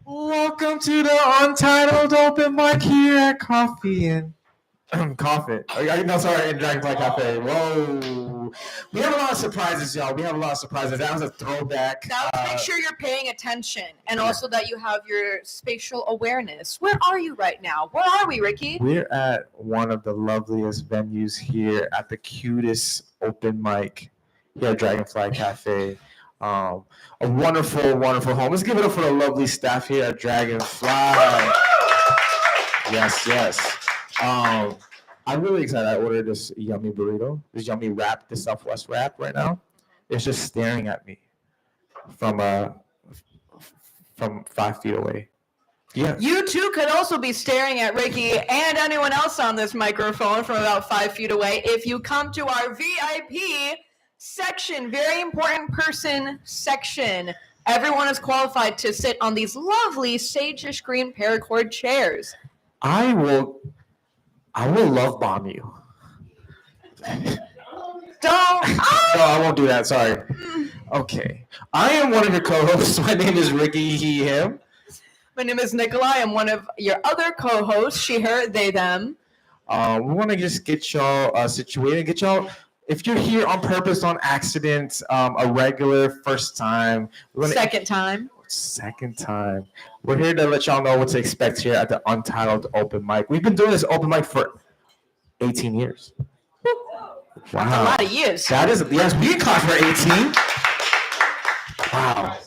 Welcome to the Untitled Open Mic here at Coffee and Coffee. No, sorry, in Dragonfly Cafe. Whoa. We have a lot of surprises, y'all. We have a lot of surprises. That was a throwback. Now, make sure you're paying attention and also that you have your spatial awareness. Where are you right now? Where are we, Ricky? We're at one of the loveliest venues here at the cutest open mic here at Dragonfly Cafe. A wonderful, wonderful home. Let's give it up for the lovely staff here at Dragonfly. Yes. I'm really excited. I ordered this yummy burrito, this yummy wrap, this Southwest wrap right now. It's just staring at me from 5 feet away. Yeah. You too could also be staring at Ricky and anyone else on this microphone from about 5 feet away if you come to our VIP section, very important person section. Everyone is qualified to sit on these lovely sage-ish green paracord chairs. I will love bomb you. Don't. No, I won't do that. Sorry. Okay. I am one of your co-hosts. My name is Ricky, he, him. My name is Nikolai. I'm one of your other co-hosts, she, her, they, them. We want to just get y'all situated, get y'all. If you're here on purpose, on accident, a regular, first time. Second time. We're here to let y'all know what to expect here at the Untitled Open Mic. We've been doing this open mic for 18 years. Wow. That's a lot of years. That is, yes, we can caught for 18. Wow.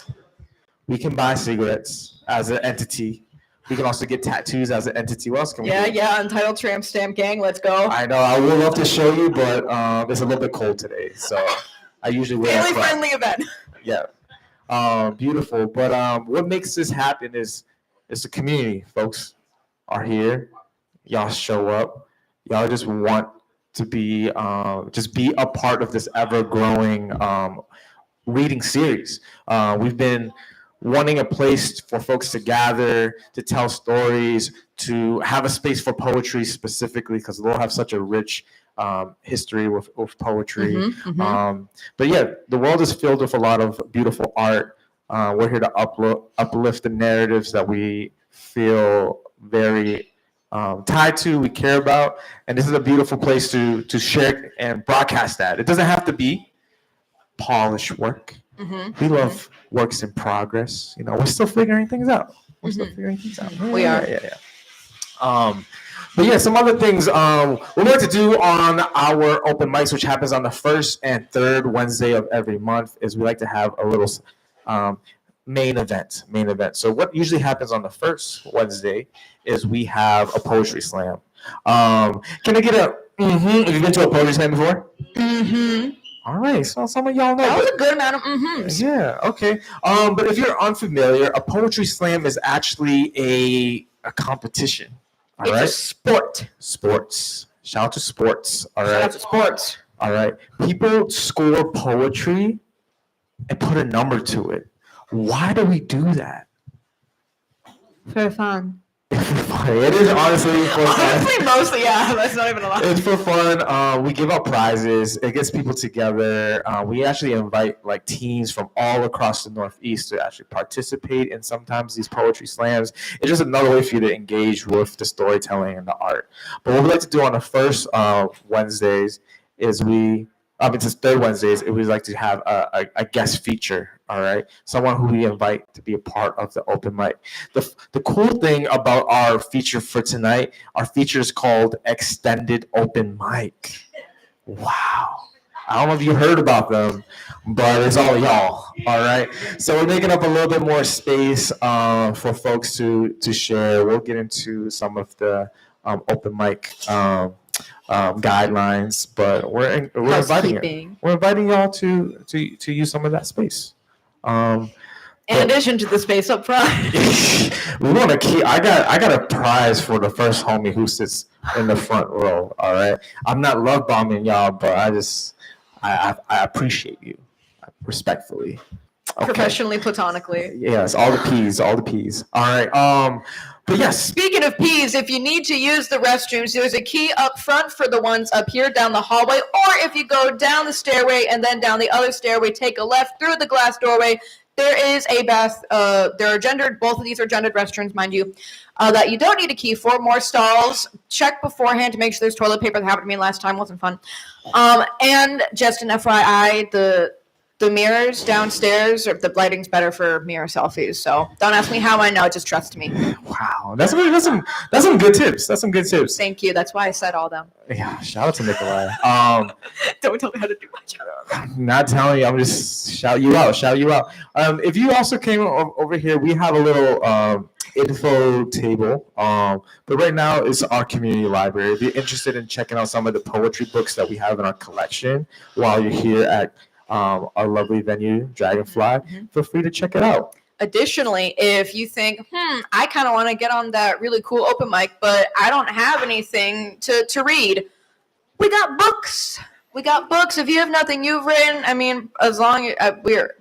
We can buy cigarettes as an entity. We can also get tattoos as an entity. What else can we do? Yeah, Untitled Tramp Stamp Gang. Let's go. I know. I would love to show you, but it's a little bit cold today. So I usually wear family-friendly event. Yeah. Beautiful. But what makes this happen is the community. Folks are here. Y'all show up. Y'all just want to be a part of this ever-growing reading series. We've been wanting a place for folks to gather, to tell stories, to have a space for poetry specifically, because we'll have such a rich history with poetry. But yeah, the world is filled with a lot of beautiful art. We're here to uplift the narratives that we feel very tied to, we care about, and this is a beautiful place to share and broadcast that. It doesn't have to be polished work. We love works in progress. We're still figuring things out. We're still figuring things out. We are. Yeah. But yeah, some other things we like to do on our open mics, which happens on the first and third Wednesday of every month, is we like to have a little main event. So what usually happens on the first Wednesday is we have a poetry slam. Can I get a Have you been to a poetry slam before? All right, so some of y'all know. That was a good amount of mm-hms. Yeah, okay. But if you're unfamiliar, a poetry slam is actually a competition. All right? It's a sport. Sports. Shout out to sports. All right. Shout out to sports. All right. People score poetry and put a number to it. Why do we do that? For fun. It is honestly for fun. Honestly, mostly, yeah. That's not even a lie. It's for fun. We give out prizes. It gets people together. We actually invite teams from all across the Northeast to actually participate in sometimes these poetry slams. It's just another way for you to engage with the storytelling and the art. But what we like to do on the first Wednesdays is it's third Wednesdays, we like to have a guest feature, all right? Someone who we invite to be a part of the open mic. The cool thing about our feature for tonight, our feature is called Extended Open Mic. Wow. I don't know if you heard about them, but it's all y'all, all right? So we're making up a little bit more space for folks to share. We'll get into some of the open mic guidelines, but we're inviting y'all to use some of that space. In addition to the space up front, we want to keep. I got a prize for the first homie who sits in the front row. All right, I'm not love bombing y'all, but I appreciate you respectfully. Okay. Professionally, platonically. Yes, all the P's. All right. But yes. Speaking of P's, if you need to use the restrooms, there's a key up front for the ones up here down the hallway. Or if you go down the stairway and then down the other stairway, take a left through the glass doorway, there is a bath. There are gendered. Both of these are gendered restrooms, mind you, that you don't need a key for. More stalls. Check beforehand to make sure there's toilet paper. That happened to me last time. Wasn't fun. And just an FYI, the mirrors downstairs, or the lighting's better for mirror selfies. So don't ask me how I know. Just trust me. Wow, that's some good tips. That's some good tips. Thank you. That's why I said all them. Yeah, shout out to Nikolai. Don't tell me how to do my job. Not telling you. I'm just shout you out. If you also came over here, we have a little info table. But right now it's our community library. If you're interested in checking out some of the poetry books that we have in our collection while you're here at our lovely venue, Dragonfly, feel free to check it out. Additionally, if you think, I kind of want to get on that really cool open mic, but I don't have anything to read, we got books. If you have nothing you've written, I mean, as long as we're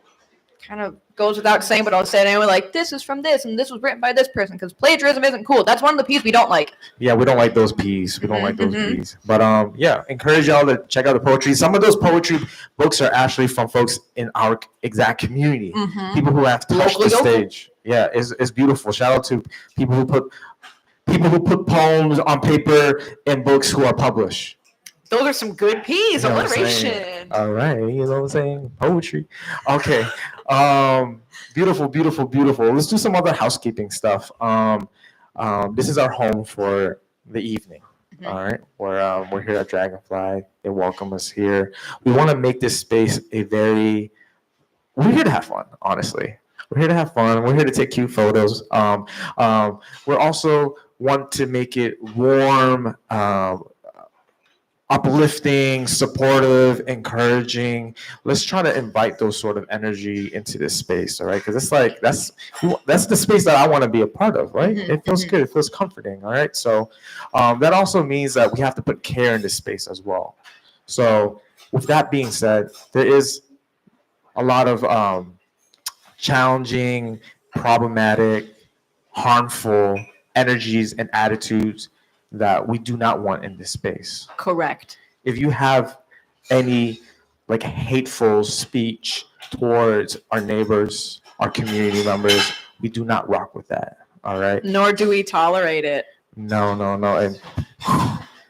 kind of goes without saying, but I'll say it anyway, this is from this, and this was written by this person, because plagiarism isn't cool. That's one of the P's we don't like. Yeah, we don't like those P's. P's. But encourage y'all to check out the poetry. Some of those poetry books are actually from folks in our exact community. People who have touched the stage. Yeah, it's beautiful. Shout out to people who put poems on paper in books who are published. Those are some good P's. Alliteration. All right, you know what I'm saying? Poetry. Okay. Beautiful. Let's do some other housekeeping stuff. This is our home for the evening. All right. We're here at Dragonfly. They welcome us here. We want to make this space we're here to have fun, honestly. We're here to have fun. We're here to take cute photos. We're also want to make it warm, uplifting, supportive, encouraging. Let's try to invite those sort of energy into this space, all right? Because it's that's the space that I want to be a part of, right? It feels good. It feels comforting, all right? So that also means that we have to put care in this space as well. So with that being said, there is a lot of challenging, problematic, harmful energies and attitudes that we do not want in this space. Correct. If you have any like hateful speech towards our neighbors, our community members, we do not rock with that. All right. Nor do we tolerate it. No. And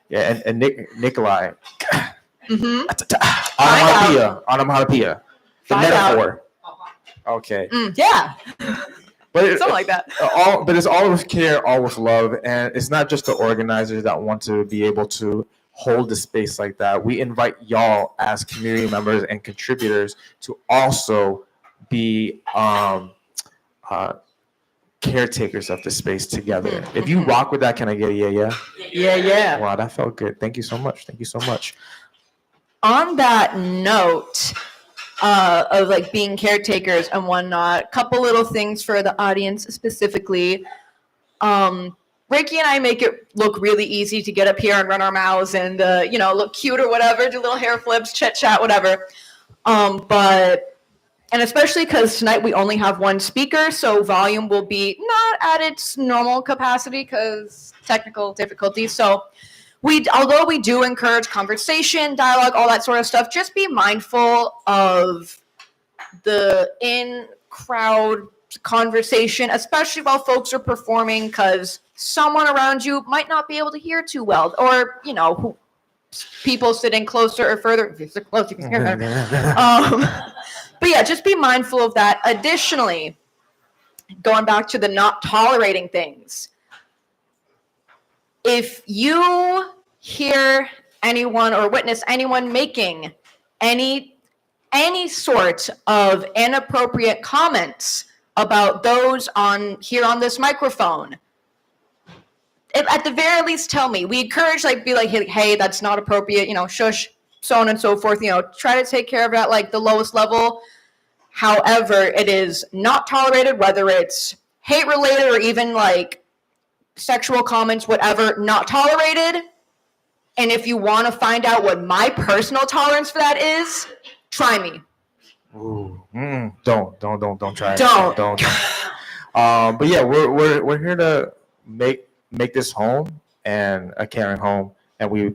yeah, and Nikolai. Onomatopoeia. The Find metaphor. Okay. Yeah. But Something like that. But it's all with care, all with love, and it's not just the organizers that want to be able to hold the space like that. We invite y'all as community members and contributors to also be caretakers of the space together. If you rock with that, can I get a yeah? Yeah. Wow, that felt good. Thank you so much. On that note of like being caretakers and whatnot, a couple little things for the audience specifically. Ricky and I make it look really easy to get up here and run our mouths and look cute or whatever, do little hair flips, chit chat, whatever. And especially because tonight we only have one speaker, so volume will be not at its normal capacity because technical difficulties. So although we do encourage conversation, dialogue, all that sort of stuff, just be mindful of the in-crowd conversation, especially while folks are performing, because someone around you might not be able to hear too well, or people sitting closer or further. If you're close, you can hear better. But yeah, just be mindful of that. Additionally, going back to the not tolerating things, if you hear anyone or witness anyone making any sort of inappropriate comments about those on this microphone, at the very least tell me. We encourage be like, hey, that's not appropriate, shush, so on and so forth, try to take care of that the lowest level. However, it is not tolerated, whether it's hate related or even sexual comments, whatever, not tolerated. And if you want to find out what my personal tolerance for that is, try me. Ooh, don't try. Don't. But yeah, we're here to make this home and a caring home, and we're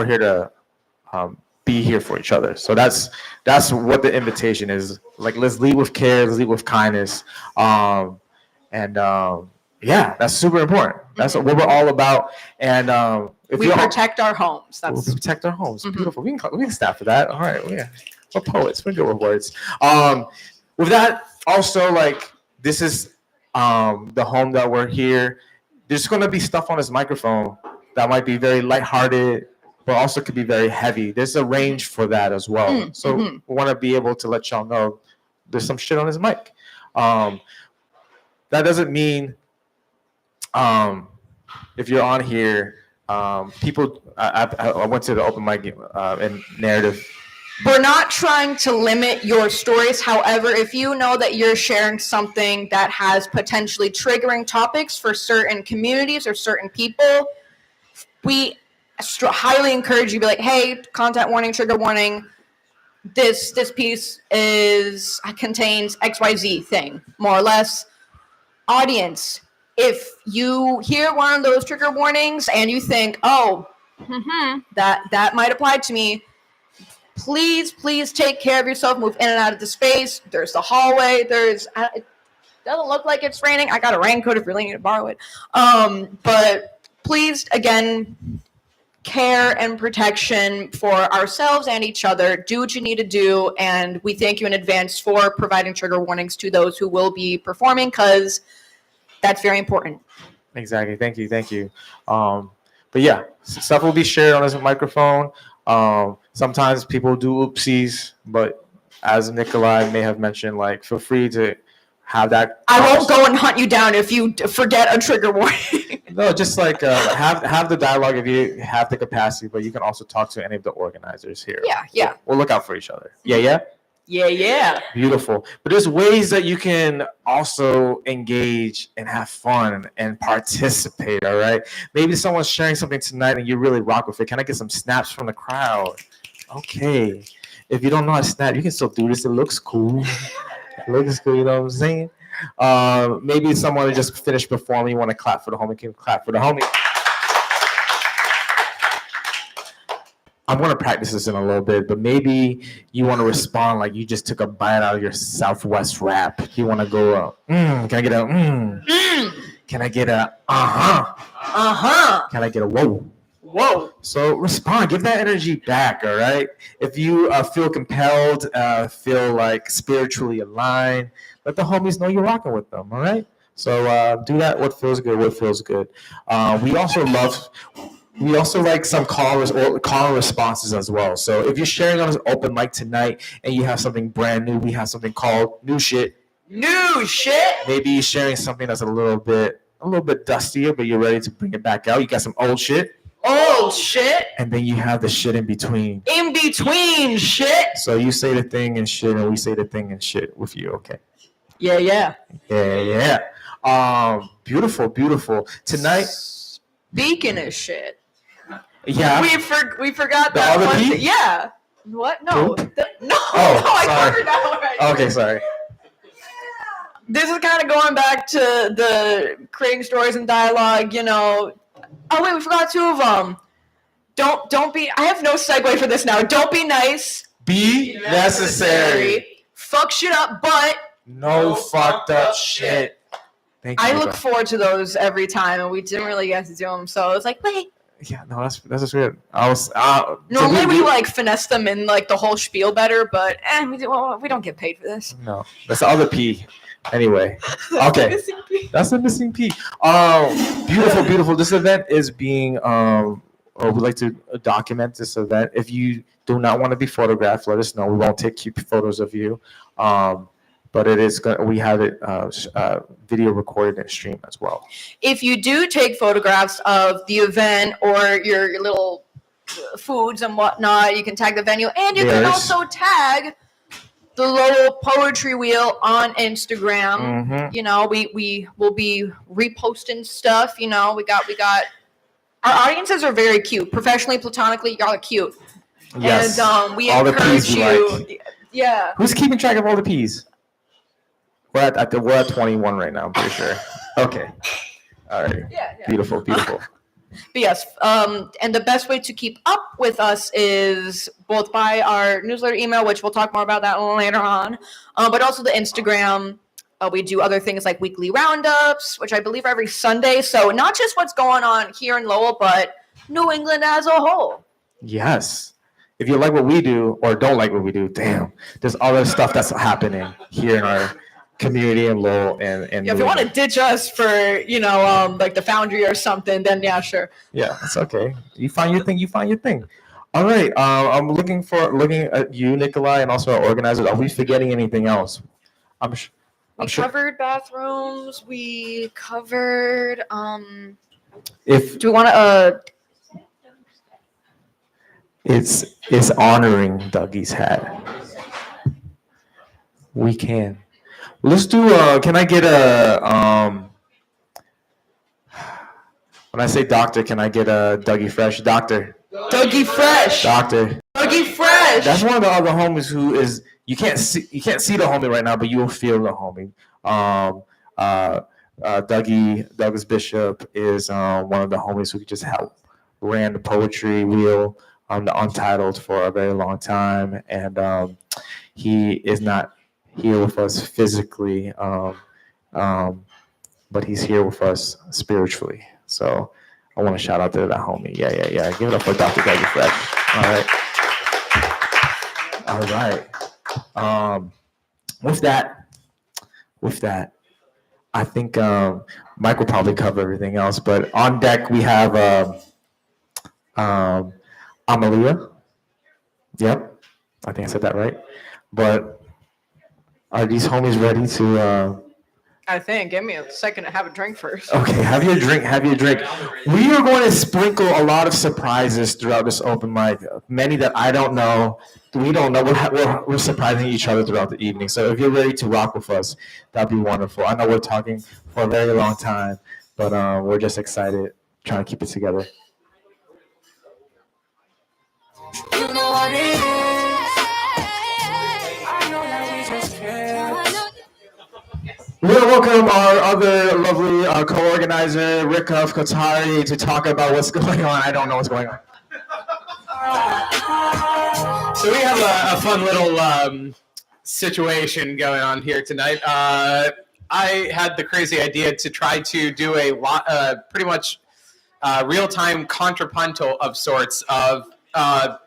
here to be here for each other. So that's what the invitation is. Let's lead with care, let's lead with kindness, and yeah, that's super important. That's what we're all about. And if we protect our homes. We protect our homes. Beautiful. We can staff for that. All right. Yeah. We're poets. We're good with words. With that, also this is the home that we're here. There's going to be stuff on this microphone that might be very lighthearted, but also could be very heavy. There's a range for that as well. So we want to be able to let y'all know there's some shit on his mic. That doesn't mean if you're on here, people. I went to the open mic and narrative. We're not trying to limit your stories. However, if you know that you're sharing something that has potentially triggering topics for certain communities or certain people, we highly encourage you to be like, hey, content warning, trigger warning. This piece contains XYZ thing, more or less. Audience, if you hear one of those trigger warnings and you think, that might apply to me, please take care of yourself. Move in and out of the space. There's the hallway. It doesn't look like it's raining. I got a raincoat if you really need to borrow it. But please, again, care and protection for ourselves and each other. Do what you need to do, and we thank you in advance for providing trigger warnings to those who will be performing, because that's very important. Exactly. Thank you. But yeah, stuff will be shared on this microphone. Sometimes people do oopsies, but as Nikolai may have mentioned, feel free to have that. I won't go and hunt you down if you forget a trigger warning. No, just have the dialogue if you have the capacity, but you can also talk to any of the organizers here. Yeah. We'll look out for each other. Yeah. Beautiful. But there's ways that you can also engage and have fun and participate, all right? Maybe someone's sharing something tonight and you really rock with it. Can I get some snaps from the crowd? Okay. if you don't know how to snap, you can still do this. It looks cool. It looks cool. You know what I'm saying? Maybe someone who just finished performing. You want to clap for the homie? Can clap for the homie. I'm going to practice this in a little bit, but maybe you want to respond like you just took a bite out of your Southwest rap. You want to go, can I get a, Can I get a, Can I get a whoa? Whoa. So respond, give that energy back, all right? If you feel compelled, feel like spiritually aligned, let the homies know you're rocking with them, all right? So do that, what feels good. We also like some call responses as well. So if you're sharing on this open mic tonight and you have something brand new, we have something called New Shit. New shit? Maybe you're sharing something that's a little bit dustier, but you're ready to bring it back out. You got some old shit. Old shit. And then you have the shit in between. In between shit. So you say the thing and shit, and we say the thing and shit with you, okay? Yeah. Beautiful. Tonight. Speaking of shit. Yeah. We forgot the that other one. P? Yeah. What? No. I covered that already. Okay, sorry. This is kind of going back to the creating stories and dialogue, you know. Oh wait, we forgot two of them. Don't be. I have no segue for this now. Don't be nice. Be necessary. Fuck shit up, but no fucked up shit. Thank you. I look forward to those every time, and we didn't really get to do them, so I was like, wait. Yeah, no, that's just weird. Normally we like finesse them in like the whole spiel better, but we don't get paid for this. No, that's the other P. Anyway, okay, that's the missing P. Beautiful. This event is being, or we'd like to document this event. If you do not want to be photographed, let us know. We won't take cute photos of you. But it is going. We have it video recorded and streamed as well. If you do take photographs of the event or your little foods and whatnot, you can tag the venue, and you can also tag the Lowell Poetry Wheel on Instagram. Mm-hmm. You know, we will be reposting stuff. You know, we got our audiences are very cute. Professionally, platonically, y'all are cute. Yes. And we all encourage the P's you. like. Yeah. Who's keeping track of all the P's? We're at 21 right now, I'm pretty sure. Okay. All right. Yeah. Beautiful. But yes, and the best way to keep up with us is both by our newsletter email, which we'll talk more about that later on, but also the Instagram. We do other things like weekly roundups, which I believe are every Sunday. So not just what's going on here in Lowell, but New England as a whole. Yes. If you like what we do or don't like what we do, damn, there's other stuff that's happening here in our community in Lowell and if you want to ditch us for like the Foundry or something, then yeah, sure. Yeah, it's okay. You find your thing. All right. I'm looking at you, Nikolai, and also our organizers. Are we forgetting anything else? We covered bathrooms. We covered. Do we want to? It's honoring Dougie's hat. We can. Let's do. Can I get a? When I say doctor, can I get a Dougie Fresh? Doctor. Dougie Fresh. Doctor. Dougie Fresh. That's one of the other homies who is. You can't see the homie right now, but you will feel the homie. Douglas Bishop is one of the homies who just ran the poetry wheel on the Untitled for a very long time, and he is not here with us physically, but he's here with us spiritually. So I want to shout out to that homie. Yeah. Give it up for Dr. Dougie Fresh. All right. With that, I think Mike will probably cover everything else. But on deck we have Amalia. Yep, I think I said that right. But are these homies ready to? I think. Give me a second to have a drink first. Okay, have your drink. We are going to sprinkle a lot of surprises throughout this open mic. Many that I don't know. We don't know. We're surprising each other throughout the evening. So if you're ready to rock with us, that'd be wonderful. I know we're talking for a very long time, but we're just excited, trying to keep it together. You know what it is. We're going to welcome our other lovely co-organizer, Rick of Kotari, to talk about what's going on. I don't know what's going on. So we have a fun little situation going on here tonight. I had the crazy idea to try to do a pretty much real-time contrapuntal of sorts of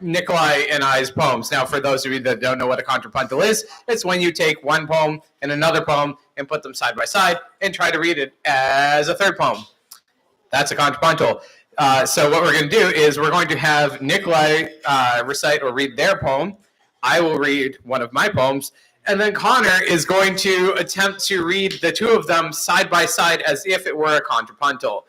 Nikolai and I's poems. Now, for those of you that don't know what a contrapuntal is, it's when you take one poem and another poem and put them side by side and try to read it as a third poem. That's a contrapuntal. So what we're going to do is we're going to have Nikolai recite or read their poem. I will read one of my poems. And then Connor is going to attempt to read the two of them side by side as if it were a contrapuntal.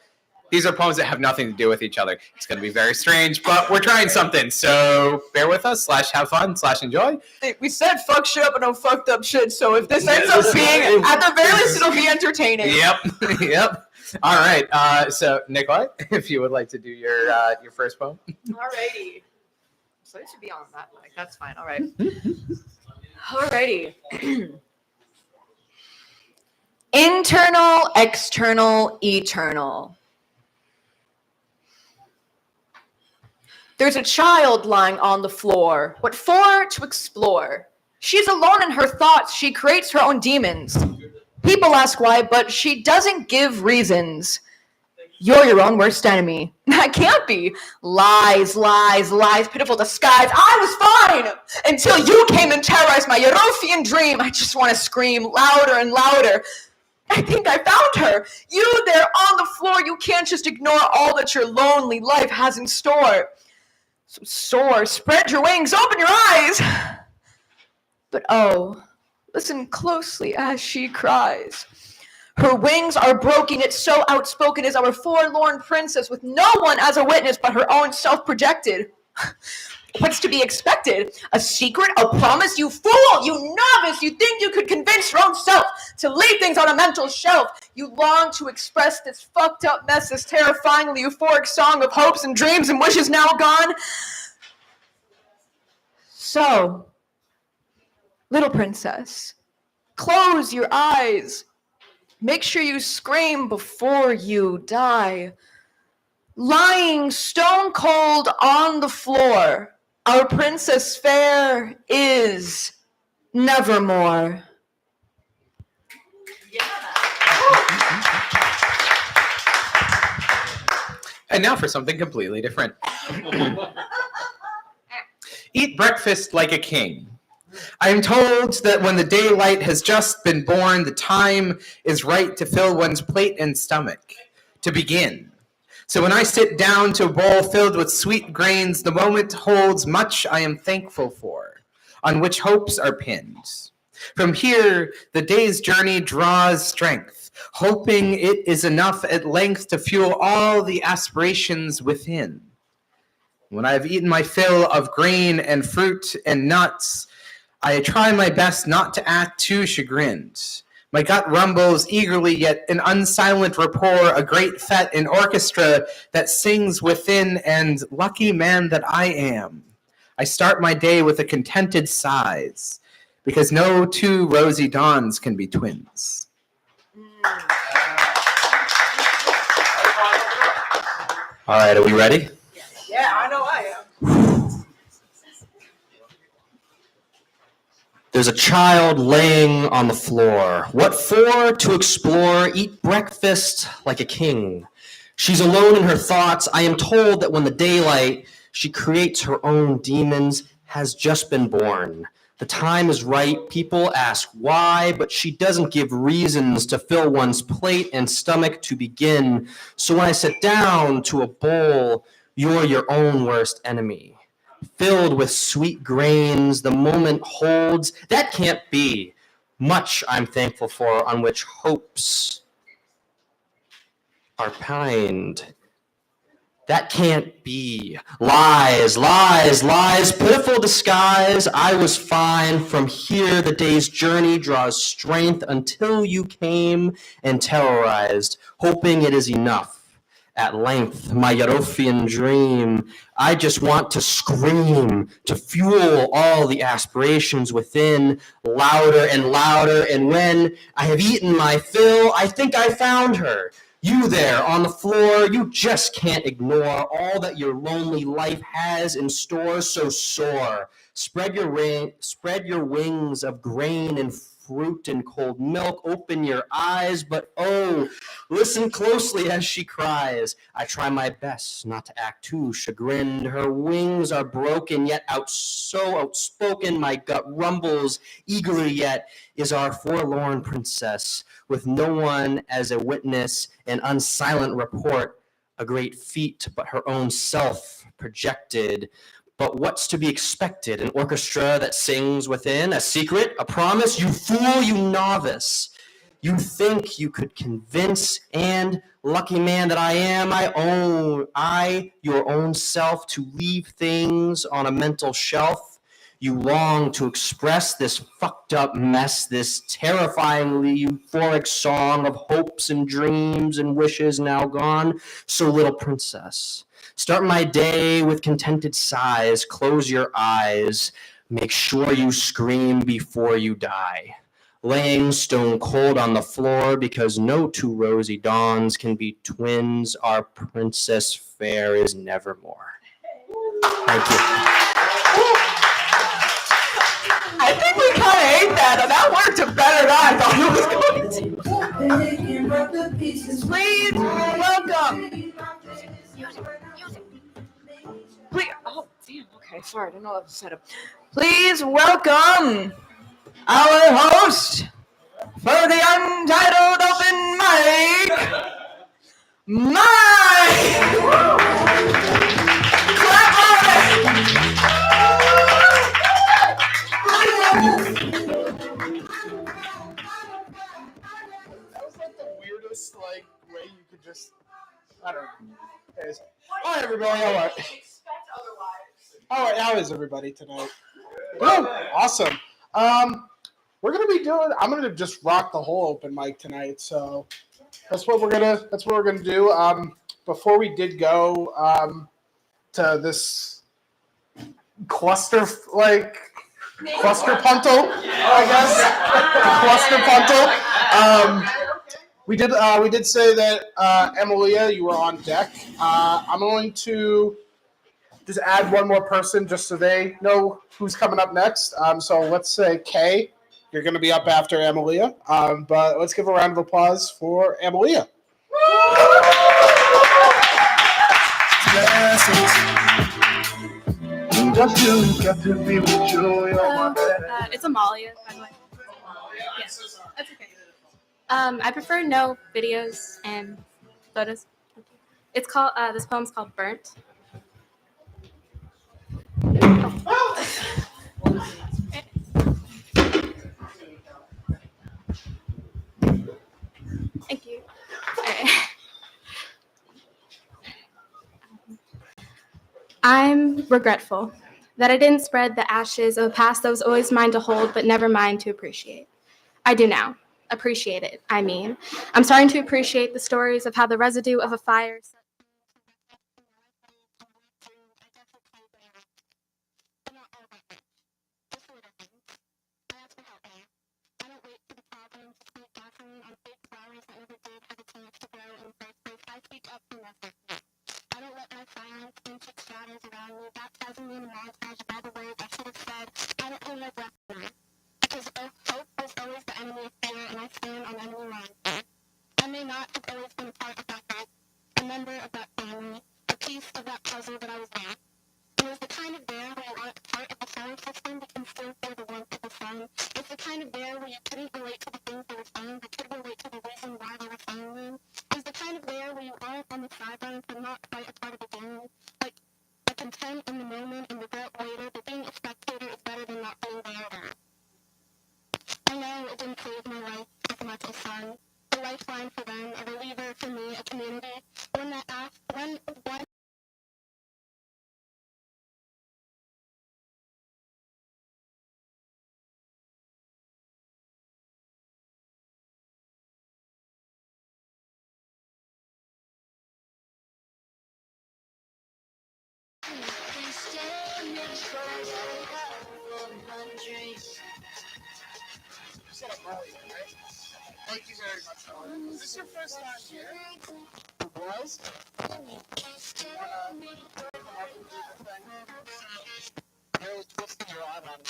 These are poems that have nothing to do with each other. It's going to be very strange, but we're trying something. So bear with us, /have fun, /enjoy. We said fuck shit up and no fucked up shit, so if this ends up being, at the very least, it'll be entertaining. Yep, yep. All right, so Nikolai, if you would like to do your first poem. Alrighty. So it should be on that mic. That's fine. All right. Alrighty. Internal, external, eternal. There's a child lying on the floor. What for? To explore. She's alone in her thoughts. She creates her own demons. People ask why, but she doesn't give reasons. You're your own worst enemy. That can't be. Lies, lies, lies, pitiful disguise. I was fine until you came and terrorized my European dream. I just want to scream louder and louder. I think I found her. You there on the floor. You can't just ignore all that your lonely life has in store. So soar, spread your wings, open your eyes. But oh, listen closely as she cries. Her wings are broken, yet so outspoken is our forlorn princess, with no one as a witness but her own self-projected. What's to be expected? A secret? A promise? You fool! You novice! You think you could convince your own self to leave things on a mental shelf. You long to express this fucked up mess, this terrifyingly euphoric song of hopes and dreams and wishes now gone. So, little princess, close your eyes. Make sure you scream before you die. Lying stone cold on the floor, our princess fair is nevermore. And now for something completely different. Eat breakfast like a king. I am told that when the daylight has just been born, the time is right to fill one's plate and stomach, to begin. So when I sit down to a bowl filled with sweet grains, the moment holds much I am thankful for, on which hopes are pinned. From here, the day's journey draws strength, hoping it is enough at length to fuel all the aspirations within. When I have eaten my fill of grain and fruit and nuts, I try my best not to act too chagrined. My gut rumbles eagerly, yet an unsilent rapport, a great fete, an orchestra that sings within, and lucky man that I am. I start my day with a contented sighs, because no two rosy dawns can be twins. All right, are we ready? Yeah, I know I am. There's a child laying on the floor. What for? To explore, eat breakfast like a king. She's alone in her thoughts. I am told that when the daylight, she creates her own demons, has just been born. The time is right. People ask why, but she doesn't give reasons to fill one's plate and stomach to begin. So when I sit down to a bowl, you're your own worst enemy. Filled with sweet grains, the moment holds. That can't be. Much I'm thankful for, on which hopes are pined. That can't be. Lies, lies, lies, pitiful disguise. I was fine. From here, the day's journey draws strength until you came and terrorized, hoping it is enough. At length, my Yarofian dream, I just want to scream, to fuel all the aspirations within, louder and louder. And when I have eaten my fill, I think I found her. You there on the floor, you just can't ignore all that your lonely life has in store. So soar, spread your wings of grain and fruit and cold milk. Open your eyes, but oh, listen closely as she cries. I try my best not to act too chagrined. Her wings are broken, yet so outspoken. My gut rumbles eagerly, yet is our forlorn princess, with no one as a witness, an unsilent report, a great feat, but her own self projected. But what's to be expected? An orchestra that sings within, a secret, a promise? You fool, you novice. You think you could convince, and lucky man that I am, your own self, to leave things on a mental shelf. You long to express this fucked up mess, this terrifyingly euphoric song of hopes and dreams and wishes now gone. So little princess, start my day with contented sighs, close your eyes, make sure you scream before you die. Laying stone cold on the floor because no two rosy dawns can be twins. Our princess fair is nevermore. Thank you. I think we kind of ate that, and that worked better than I thought it was going to. Please welcome. Please, oh, damn, okay, sorry, I didn't know that was set up. Please welcome our host for the Untitled Open Mic, Mike! Clap on it! That was like the weirdest way you could just, I don't know. Anyways, hi everybody, how is everybody tonight? Good, awesome. We're gonna be I'm gonna just rock the whole open mic tonight, so that's what we're gonna do. Before we did go to this cluster puntal, I guess. Cluster puntal. We did say that Emilia, you were on deck. I'm going to just add one more person just so they know who's coming up next. So let's say Kay, you're going to be up after Emilia. But let's give a round of applause for Emilia. It's Amalia, by the way. Yes, that's okay. I prefer no videos and photos. It's called. This poem's called "Burnt." Thank you. All right. I'm regretful that I didn't spread the ashes of a past that was always mine to hold, but never mine to appreciate. I do now. Appreciate it, I mean. I'm starting to appreciate the stories of how the residue of a fire I don't let my silence into shadows around me, baptizing me in a montage of all the words I should have said. I don't hold my breath now, because hope was always the enemy of fear, and I stand on enemy line. I may not have always been a part of that group, a member of that family, a piece of that puzzle, but I was there. It was the kind of there where you aren't part of the solar system, but can still feel the warmth of the sun. It's the kind of there where you couldn't relate to the things they were saying, but could relate to the reason why they were saying them. It's the kind of there where you aren't on the sidelines, but not quite a part of the game. Like a content in the moment and regret later, but being a spectator is better than not being there. I know it didn't save my life as much as sun. A lifeline for them, a reliever for me, a community. One that asked, one Set up early, right? Thank you very much, Ellen. Is this your first time here? It was?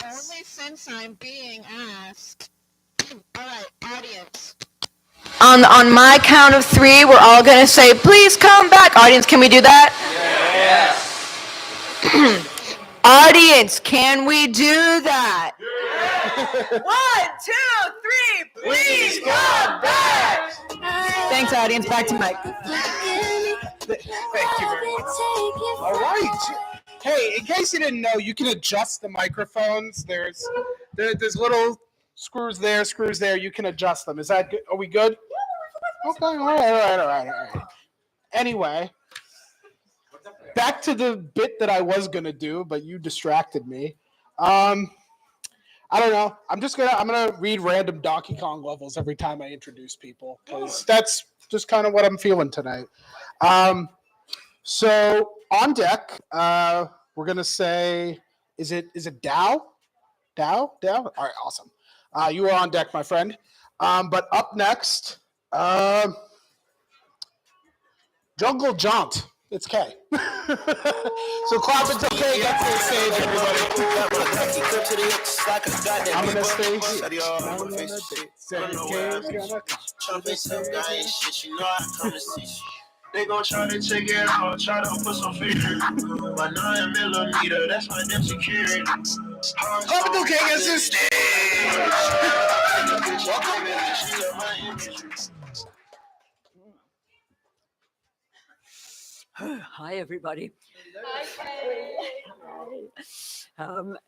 Only since I'm being asked. All right, audience. On my count of 3, we're all going to say, please come back. Audience, can we do that? Yes. Audience, can we do that? Yes. 1, 2, 3, please come back. Thanks, audience. Back to Mike. Thank you very much. All right. Hey, in case you didn't know, you can adjust the microphones. There's little screws there. You can adjust them. Is that good? Are we good? Okay. All right. Anyway, back to the bit that I was gonna do, but you distracted me. I don't know. I'm gonna read random Donkey Kong levels every time I introduce people because that's just kind of what I'm feeling tonight. So on deck, we're gonna say, is it Dow? Dow? All right, awesome. You are on deck, my friend. But up next, Jungle Jaunt. It's K. So clap until K gets to the stage, everybody. I'm gonna stay here. They gon' try to take it out, try to put some fear. But 9mm, that's my damn security. Clap until K gets to the stage. Hi, everybody.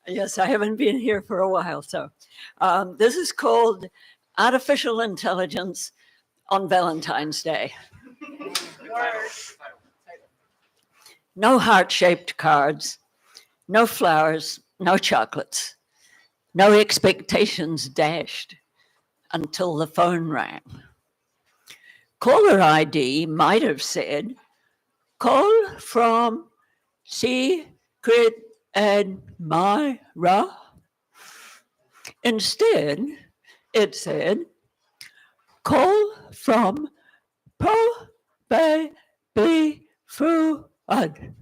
Yes, I haven't been here for a while, so this is called Artificial Intelligence on Valentine's Day. No heart-shaped cards, no flowers, no chocolates, no expectations dashed until the phone rang. Caller ID might have said, "Call from Secret Admirer." Instead, it said, "Call from Baby Fraud."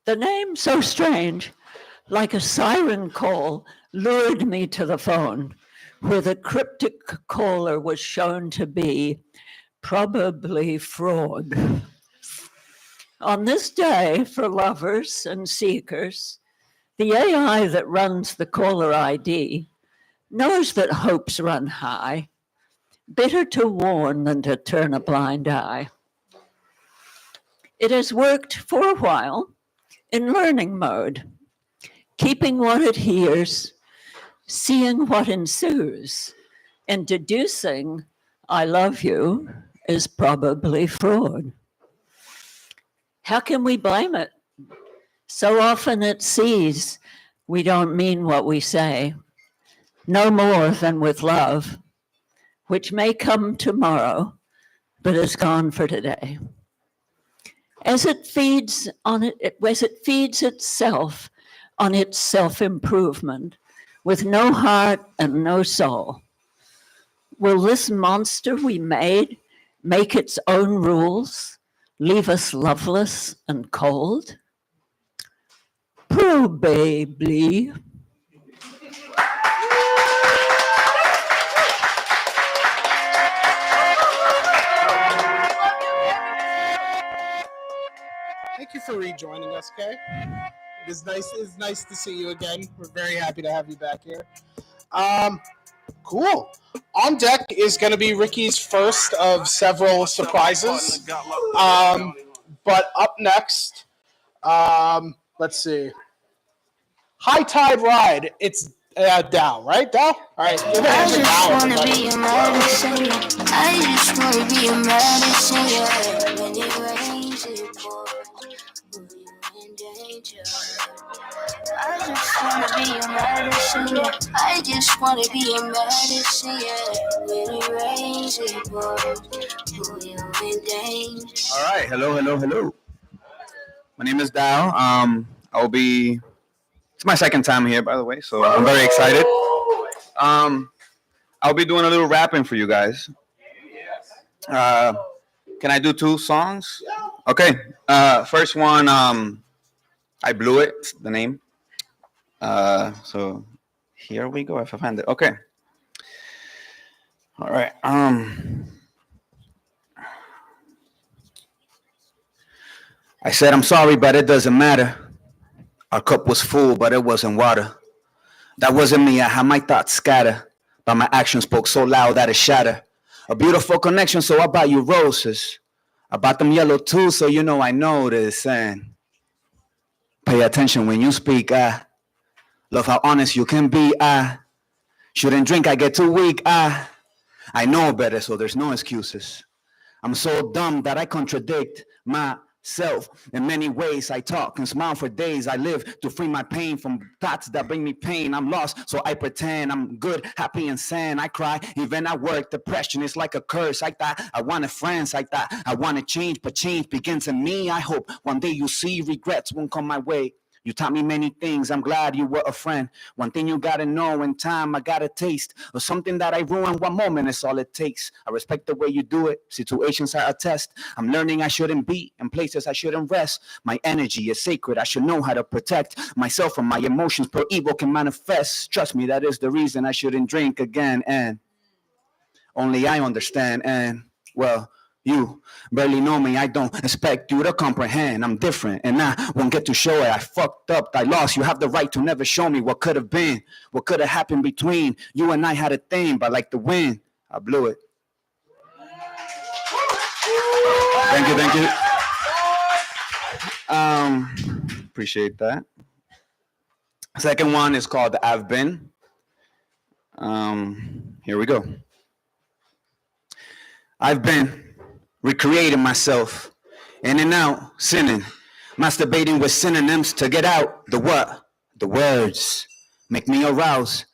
The name, so strange, like a siren call, lured me to the phone, where the cryptic caller was shown to be probably fraud. On this day for lovers and seekers, the AI that runs the caller ID knows that hopes run high, better to warn than to turn a blind eye. It has worked for a while in learning mode, keeping what it hears, seeing what ensues, and deducing "I love you" is probably fraud. How can we blame it? So often it sees we don't mean what we say, no more than with love, which may come tomorrow, but is gone for today. As it feeds itself on its self-improvement with no heart and no soul, will this monster we made make its own rules, leave us loveless and cold? Probably. Thank you for rejoining us, Kay. It's nice to see you again. We're very happy to have you back here. Cool. On deck is going to be Ricky's first of several surprises. But up next, let's see. High Tide Ride. It's Dow, right? Dow? All right. I just wanna be a medicine. I just wanna be a medicine. Yeah. When it rains, it pours. When you're in danger. I just wanna be a medicine. Yeah. I just wanna be a medicine. Yeah. When it rains, it pours. When you're in danger. All right, hello. My name is Dow. It's my second time here, by the way, so I'm very excited. I'll be doing a little rapping for you guys. Can I do 2 songs? Okay. First one, I Blew It, the name. So here we go. If I find it. Okay. All right. I said I'm sorry, but it doesn't matter. Our cup was full, but it wasn't water. That wasn't me. I had my thoughts scattered, but my actions spoke so loud that it shattered. A beautiful connection, so I bought you roses. I bought them yellow too, so you know I notice. And pay attention when you speak. I love how honest you can be. I shouldn't drink, I get too weak. I know better, so there's no excuses. I'm so dumb that I contradict myself in many ways. I talk and smile for days. I live to free my pain from thoughts that bring me pain. I'm lost, so I pretend I'm good, happy, and sane. I cry even at work. Depression is like a curse. I thought I wanted friends. I thought I wanted change, but change begins in me. I hope one day you see regrets won't come my way. You taught me many things. I'm glad you were a friend. One thing you gotta know, in time I got a taste of something that I ruined. One moment is all it takes. I respect the way you do it. Situations are a test. I'm learning I shouldn't be in places I shouldn't rest. My energy is sacred. I should know how to protect myself from my emotions. Per evil can manifest. Trust me, that is the reason I shouldn't drink again. And only I understand. And well, you barely know me. I don't expect you to comprehend. I'm different and I won't get to show it. I fucked up, I lost. You have the right to never show me what could have been, what could have happened between you and I. Had a thing, but like the wind, I blew it. Thank you. Appreciate that. Second one is called I've Been. Here we go. I've been recreating myself, in and out, sinning, masturbating with synonyms to get out the what? The words make me arouse.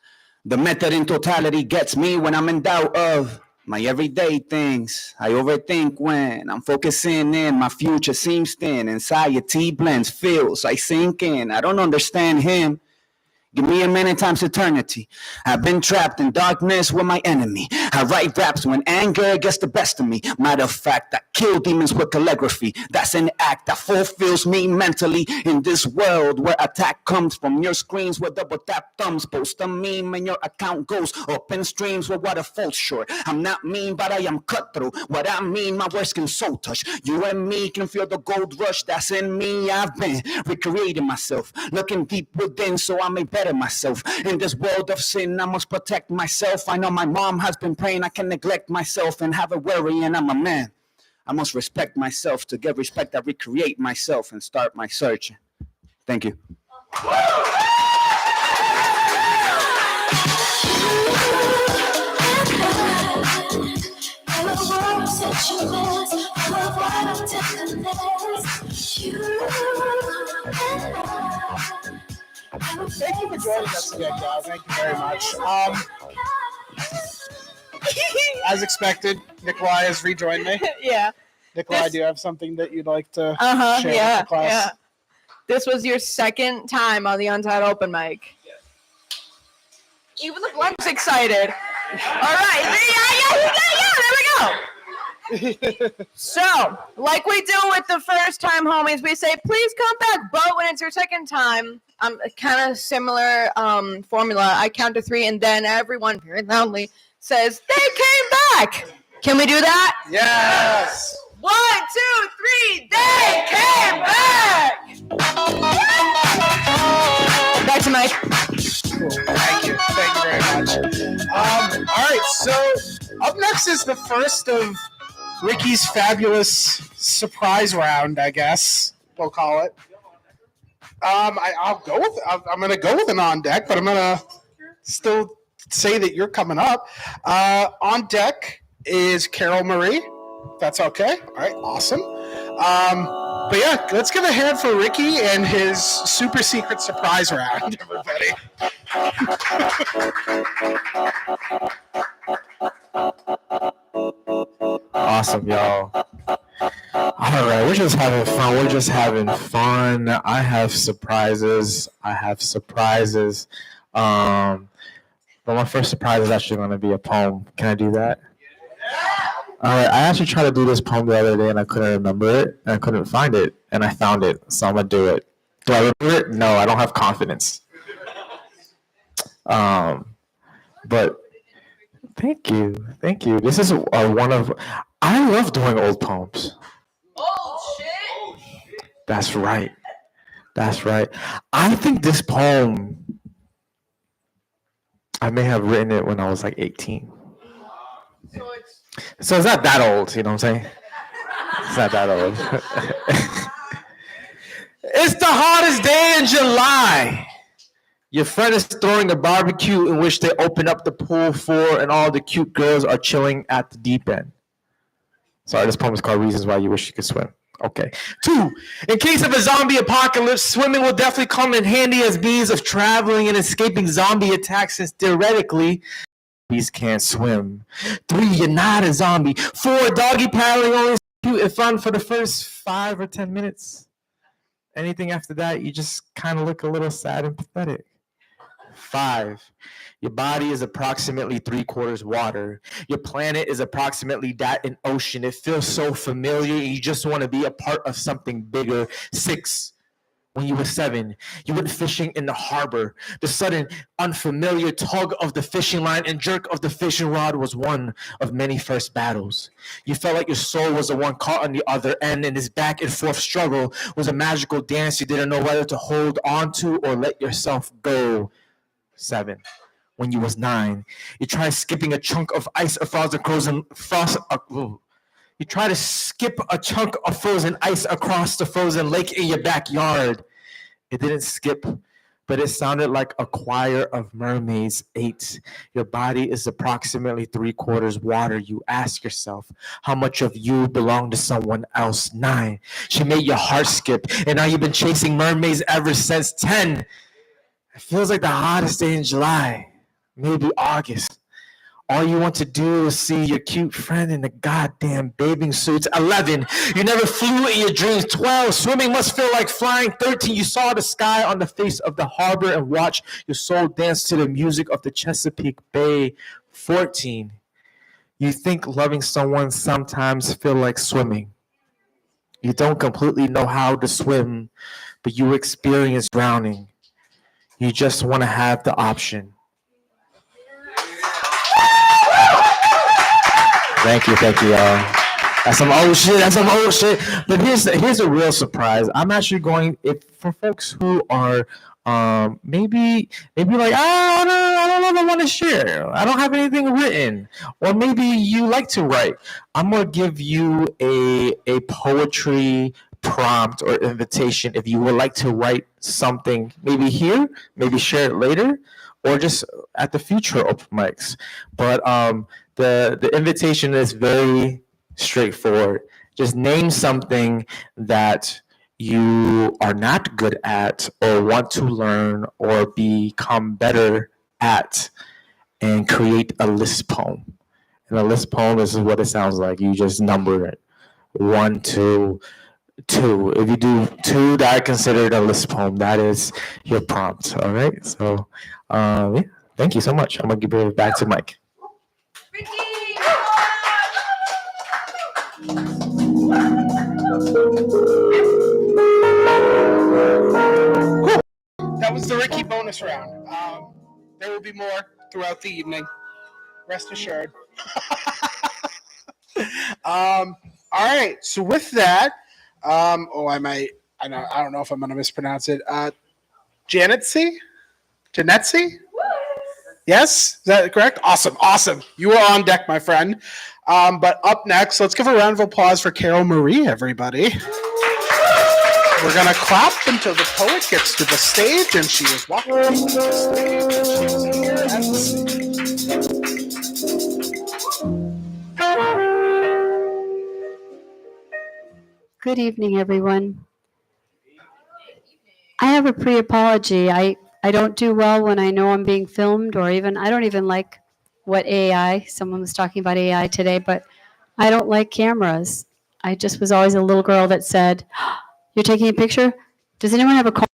The method in totality gets me when I'm in doubt of my everyday things. I overthink when I'm focusing in. My future seems thin. Anxiety blends, feels I sink in. I don't understand him. Give me a minute times eternity. I've been trapped in darkness with my enemy. I write raps when anger gets the best of me. Matter of fact, I kill demons with calligraphy. That's an act that fulfills me mentally. In this world where attack comes from your screens with double tap thumbs, post a meme and your account goes up in streams with what falls short. I'm not mean, but I am cutthroat. What I mean, my words can soul touch. You and me can feel the gold rush that's in me. I've been recreating myself, looking deep within so I may better myself. In this world of sin, I must protect myself. I know my mom has been praying I can neglect myself and have a worry, and I'm a man. I must respect myself. To get respect, I recreate myself and start my search. Thank you. Thank you for joining us again, guys. Thank you very much. As expected, Nikolai has rejoined me. Yeah. Nikolai, do you have something that you'd like to share Yeah. with the class? Yeah. This was your second time on the Untitled open mic. Even the blunt's excited. All right. Yeah, there we go. So, like we do with the first time homies, we say, please come back. But when it's your second time, kind of similar formula. I count to 3, and then everyone very loudly says, they came back. Can we do that? Yes. 1, 2, 3, they came back. Back to Mike. Cool. Thank you very much. All right, so up next is the first of Ricky's fabulous surprise round, I guess we'll call it. I'll go with. I'm going to go with an on deck, but I'm going to still say that you're coming up. On deck is Carol Marie. If that's okay. All right, awesome. But yeah, let's give a hand for Ricky and his super secret surprise round, everybody. Awesome, y'all. All All right, we're just having fun. We're just having fun. I have surprises. But my first surprise is actually going to be a poem. Can I do that? All right, I actually tried to do this poem the other day and I couldn't remember it and I couldn't find it and I found it, so I'm gonna do it. Do I remember it? No, I don't have confidence. But thank you. This is one of. I love doing old poems. Oh shit! That's right. I think this poem, I may have written it when I was like 18. So it's not that old, you know what I'm saying? It's not that old. It's the hottest day in July. Your friend is throwing a barbecue in which they open up the pool for, and all the cute girls are chilling at the deep end. Sorry, this poem is called Reasons Why You Wish You Could Swim. Okay. 2, in case of a zombie apocalypse, swimming will definitely come in handy as means of traveling and escaping zombie attacks, since theoretically, zombies can't swim. 3, you're not a zombie. 4, doggy paddling only is cute and fun for the first 5 or 10 minutes. Anything after that, you just kind of look a little sad and pathetic. 5, your body is approximately 3/4 water. Your planet is approximately that an ocean. It feels so familiar. You just want to be a part of something bigger. 6, when you were 7, you went fishing in the harbor. The sudden unfamiliar tug of the fishing line and jerk of the fishing rod was one of many first battles. You felt like your soul was the one caught on the other end, and this back and forth struggle was a magical dance you didn't know whether to hold on to or let yourself go. 7, when you was 9, you tried skipping a chunk of ice or you try to skip a chunk of frozen ice across the frozen lake in your backyard. It didn't skip, but it sounded like a choir of mermaids. 8, your body is approximately 3/4 water. You ask yourself, how much of you belong to someone else? 9, she made your heart skip, and now you've been chasing mermaids ever since. 10, it feels like the hottest day in July, maybe August. All you want to do is see your cute friend in the goddamn bathing suits. 11, you never flew in your dreams. 12, swimming must feel like flying. 13, you saw the sky on the face of the harbor and watched your soul dance to the music of the Chesapeake Bay. 14, you think loving someone sometimes feel like swimming. You don't completely know how to swim, but you experience drowning. You just want to have the option. Thank you, y'all. That's some old shit. But here's a real surprise. I'm actually going, for folks who are maybe like, I don't know if I want to share. I don't have anything written. Or maybe you like to write. I'm gonna give you a poetry prompt or invitation if you would like to write something, maybe here, maybe share it later, or just at the future open mics. But the invitation is very straightforward. Just name something that you are not good at or want to learn or become better at, and create a list poem. And a list poem is what it sounds like. You just number it. 1, 2, 2. If you do 2, that I consider it a list poem. That is your prompt. All right. So, yeah. Thank you so much. I'm gonna give it back to Mike. That was the Ricky bonus round. There will be more throughout the evening. Rest assured. All right. So with that, I don't know if I'm going to mispronounce it. Janetsi? Yes? Is that correct? Awesome. You are on deck, my friend. But up next, let's give a round of applause for Carol Marie, everybody. We're going to clap until the poet gets to the stage, and she is walking to the stage, and she's here at the stage. Good evening, everyone. I have a pre-apology. I don't do well when I know I'm being filmed, or I don't even like what AI, someone was talking about AI today, but I don't like cameras. I just was always a little girl that said, "You're taking a picture? Does anyone have a call?"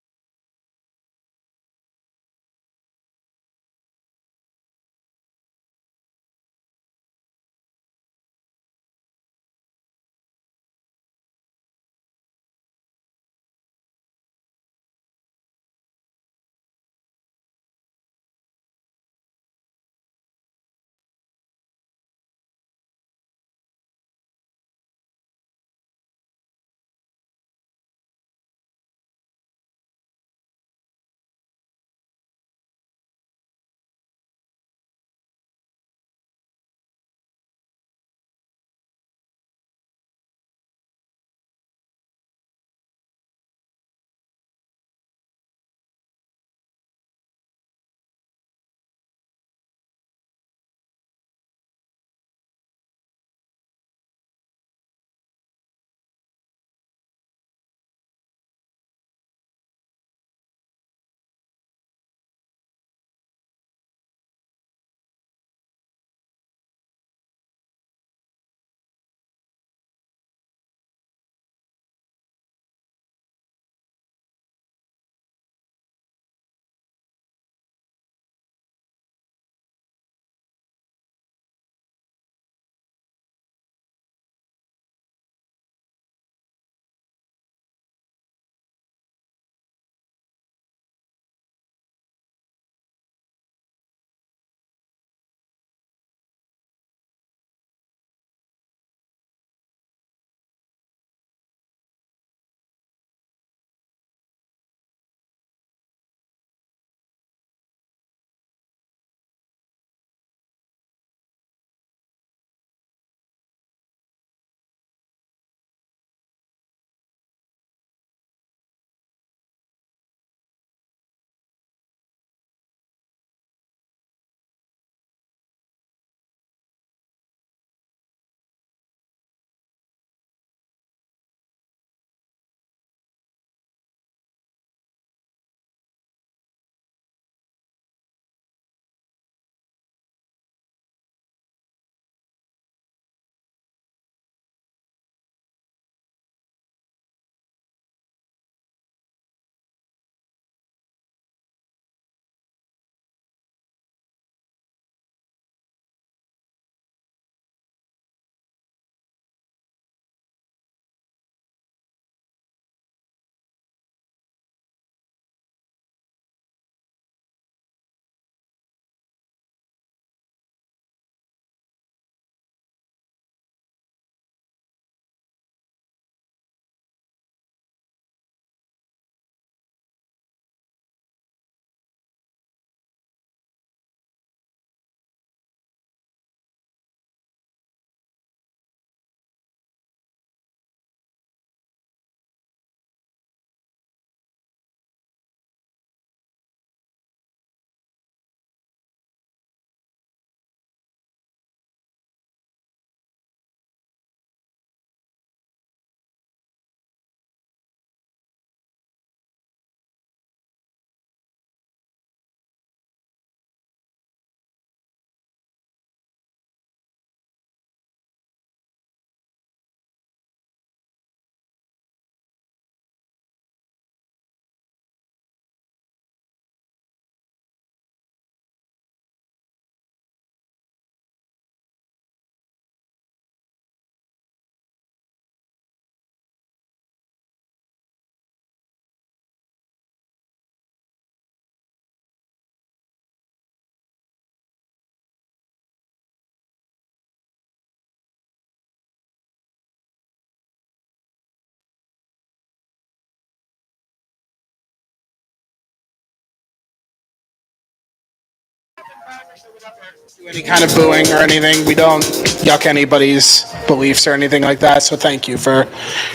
Any kind of booing or anything. We don't yuck anybody's beliefs or anything like that. So thank you for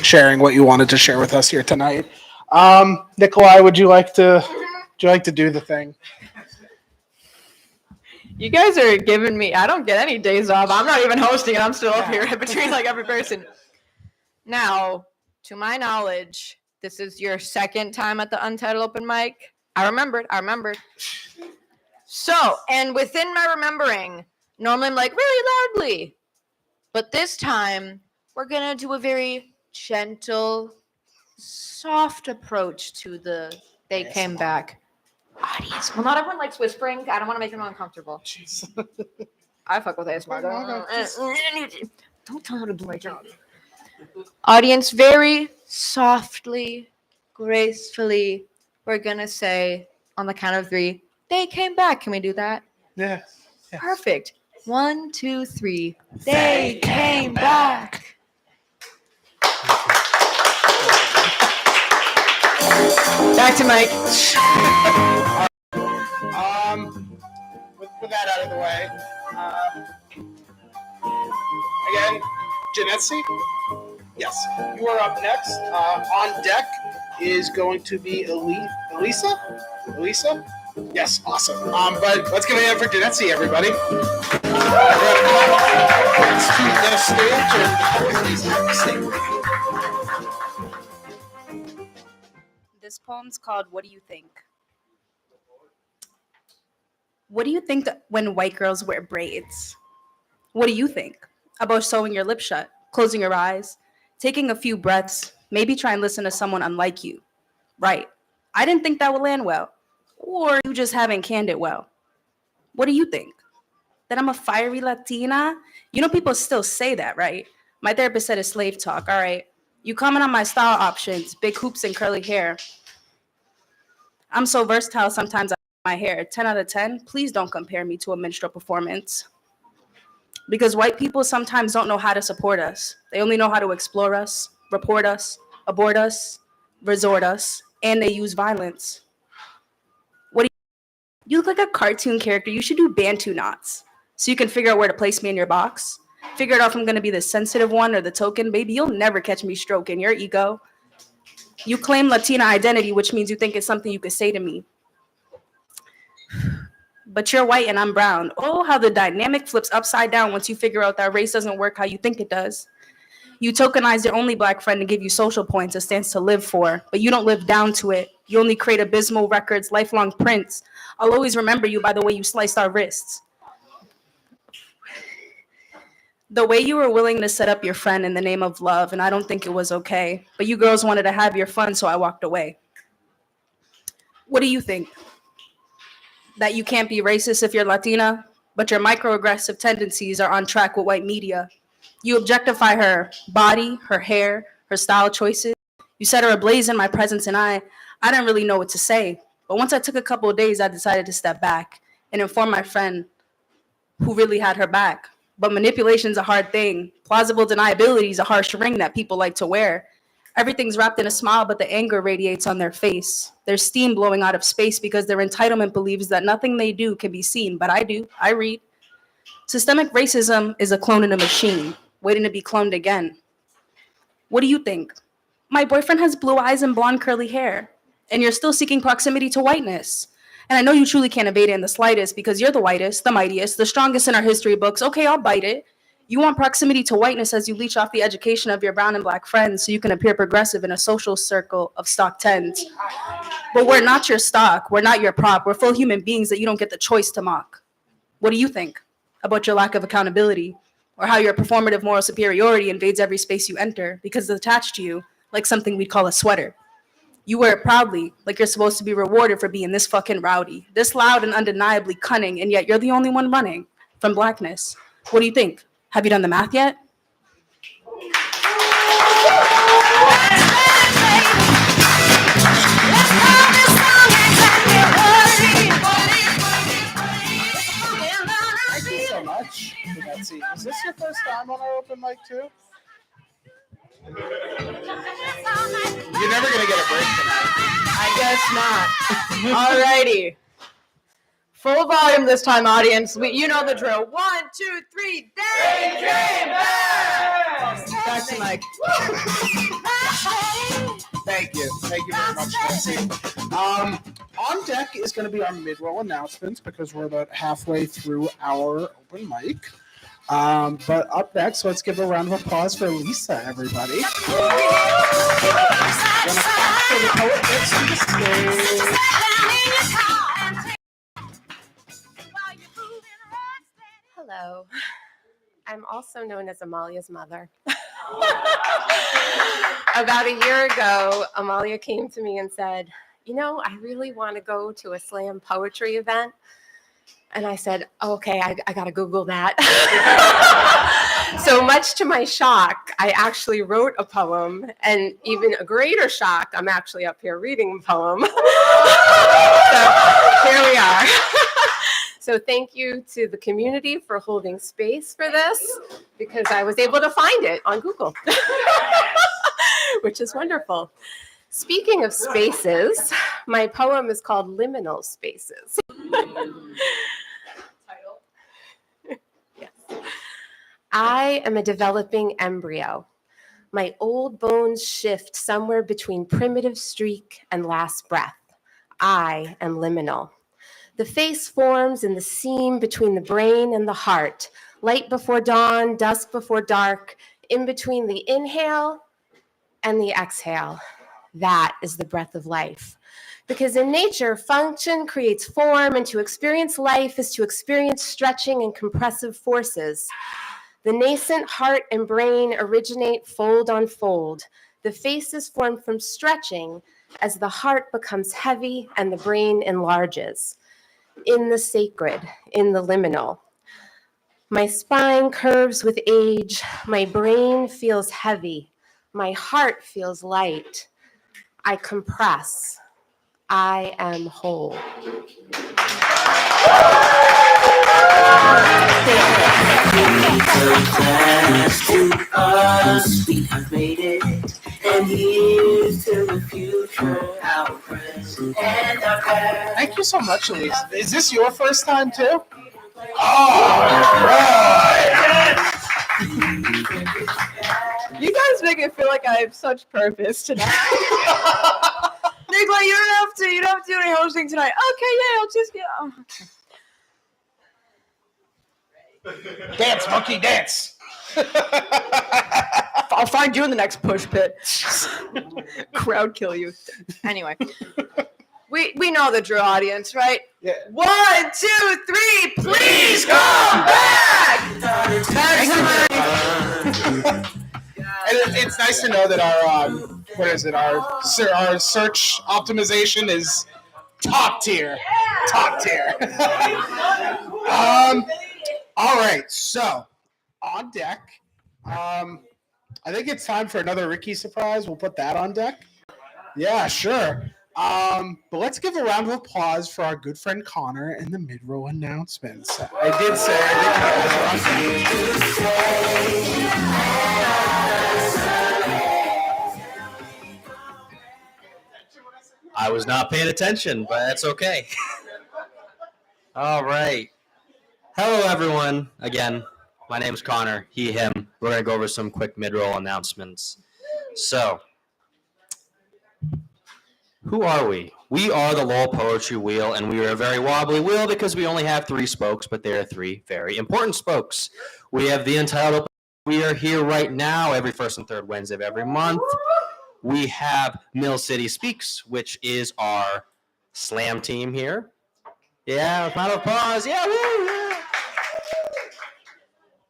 sharing what you wanted to share with us here tonight. Nikolai, would you like to do the thing? You guys are giving me, I don't get any days off. I'm not even hosting and I'm still up here between like every person. Now, to my knowledge, this is your second time at the Untitled Open Mic. I remembered. So, and within my remembering, normally I'm like really loudly. But this time, we're gonna do a very gentle, soft approach to the "They Came Back" audience. Well, not everyone likes whispering. I don't want to make them uncomfortable. I fuck with ASMR. Don't tell her to do my job. Audience, very softly, gracefully, we're gonna say on the count of 3, "They came back." Can we do that? Yeah. Yes. Perfect. 1, 2, 3. They came back. Back to Mike. With that out of the way, again, Janetsi, yes, you are up next. On deck is going to be Elisa? Elisa? Yes, awesome. But let's give it a hand for Janetsi, everybody. Let's keep the stage and This poem's called What Do You Think? What do you think when white girls wear braids? What do you think about sewing your lips shut, closing your eyes, taking a few breaths, maybe try and listen to someone unlike you? Right. I didn't think that would land well. Or you just haven't canned it well. What do you think? That I'm a fiery Latina? You know, people still say that, right? My therapist said it's slave talk. All right. You comment on my style options, big hoops and curly hair. I'm so versatile sometimes I my hair. 10 out of 10, please don't compare me to a minstrel performance. Because white people sometimes don't know how to support us. They only know how to explore us, report us, abort us, resort us, and they use violence. What do you look like a cartoon character. You should do Bantu knots so you can figure out where to place me in your box. Figure out if I'm going to be the sensitive one or the token. Baby, you'll never catch me stroking your ego. You claim Latina identity, which means you think it's something you could say to me. But you're white and I'm brown. Oh, how the dynamic flips upside down once you figure out that race doesn't work how you think it does. You tokenize your only black friend to give you social points, a stance to live for, but you don't live down to it. You only create abysmal records, lifelong prints. I'll always remember you by the way you sliced our wrists. The way you were willing to set up your friend in the name of love, and I don't think it was okay. But you girls wanted to have your fun, so I walked away. What do you think? That you can't be racist if you're Latina, but your microaggressive tendencies are on track with white media. You objectify her body, her hair, her style choices. You set her ablaze in my presence, and I didn't really know what to say. But once I took a couple of days, I decided to step back and inform my friend who really had her back. But manipulation's a hard thing. Plausible deniability is a harsh ring that people like to wear. Everything's wrapped in a smile, but the anger radiates on their face. There's steam blowing out of space because their entitlement believes that nothing they do can be seen, but I do. I read. Systemic racism is a clone in a machine, waiting to be cloned again. What do you think? My boyfriend has blue eyes and blonde curly hair, and you're still seeking proximity to whiteness. And I know you truly can't evade it in the slightest because you're the whitest, the mightiest, the strongest in our history books. Okay, I'll bite it. You want proximity to whiteness as you leech off the education of your brown and black friends so you can appear progressive in a social circle of stock tens. But we're not your stock. We're not your prop. We're full human beings that you don't get the choice to mock. What do you think about your lack of accountability or how your performative moral superiority invades every space you enter because it's attached to you like something we'd call a sweater? You wear it proudly, like you're supposed to be rewarded for being this fucking rowdy, this loud and undeniably cunning, and yet you're the only one running from blackness. What do you think? Have you done the math yet? Thank you so much. Let's see. Is this your first time on our open mic too? You're never gonna get a break tonight. I guess not. Alrighty. Full volume this time, audience. You know the drill. 1, 2, 3. They came back! Back to Mike. Thank you. Thank you very much, Nancy. On deck is going to be our mid-roll announcements because we're about halfway through our open mic. But up next, let's give a round of applause for Lisa, everybody. Hello. I'm also known as Amalia's mother. About a year ago, Amalia came to me and said, I really want to go to a slam poetry event. And I said, okay, I got to Google that. So much to my shock, I actually wrote a poem. And even a greater shock, I'm actually up here reading a poem. So here we are. So thank you to the community for holding space for this, because I was able to find it on Google, which is wonderful. Speaking of spaces, my poem is called Liminal Spaces. Yes. I am a developing embryo. My old bones shift somewhere between primitive streak and last breath. I am liminal. The face forms in the seam between the brain and the heart, light before dawn, dusk before dark, in between the inhale and the exhale. That is the breath of life. Because in nature, function creates form, and to experience life is to experience stretching and compressive forces. The nascent heart and brain originate fold on fold. The face is formed from stretching as the heart becomes heavy and the brain enlarges. In the sacred, in the liminal. My spine curves with age, my brain feels heavy, my heart feels light. I compress, I am whole. We have made it, and here's to the future, our present and our past. Thank you so much, Elise. Is this your first time too? You guys make it feel like I have such purpose tonight. Nick, like, you don't have to do any hosting tonight. Okay, yeah, I'll just get. Oh, okay. Dance, monkey, dance. I'll find you in the next push pit. Crowd kill you. Anyway, we know the drill, audience, right? Yeah. 1, 2, 3, please come back. And it's nice to know that our search optimization is top tier. Top tier. All right, so on deck, I think it's time for another Ricky surprise. We'll put that on deck. Yeah, sure. But let's give a round of applause for our good friend Connor and the mid-row announcements. I did say I was not paying attention, but that's okay. All right. Hello, everyone. Again, my name is Connor, he, him. We're going to go over some quick mid-roll announcements. So, who are we? We are the Lowell Poetry Wheel, and we are a very wobbly wheel because we only have 3 spokes, but they are 3 very important spokes. We have the Untitled. We are here right now every first and third Wednesday of every month. We have Mill City Speaks, which is our slam team here. Yeah, round of applause. Yeah, woo, yeah.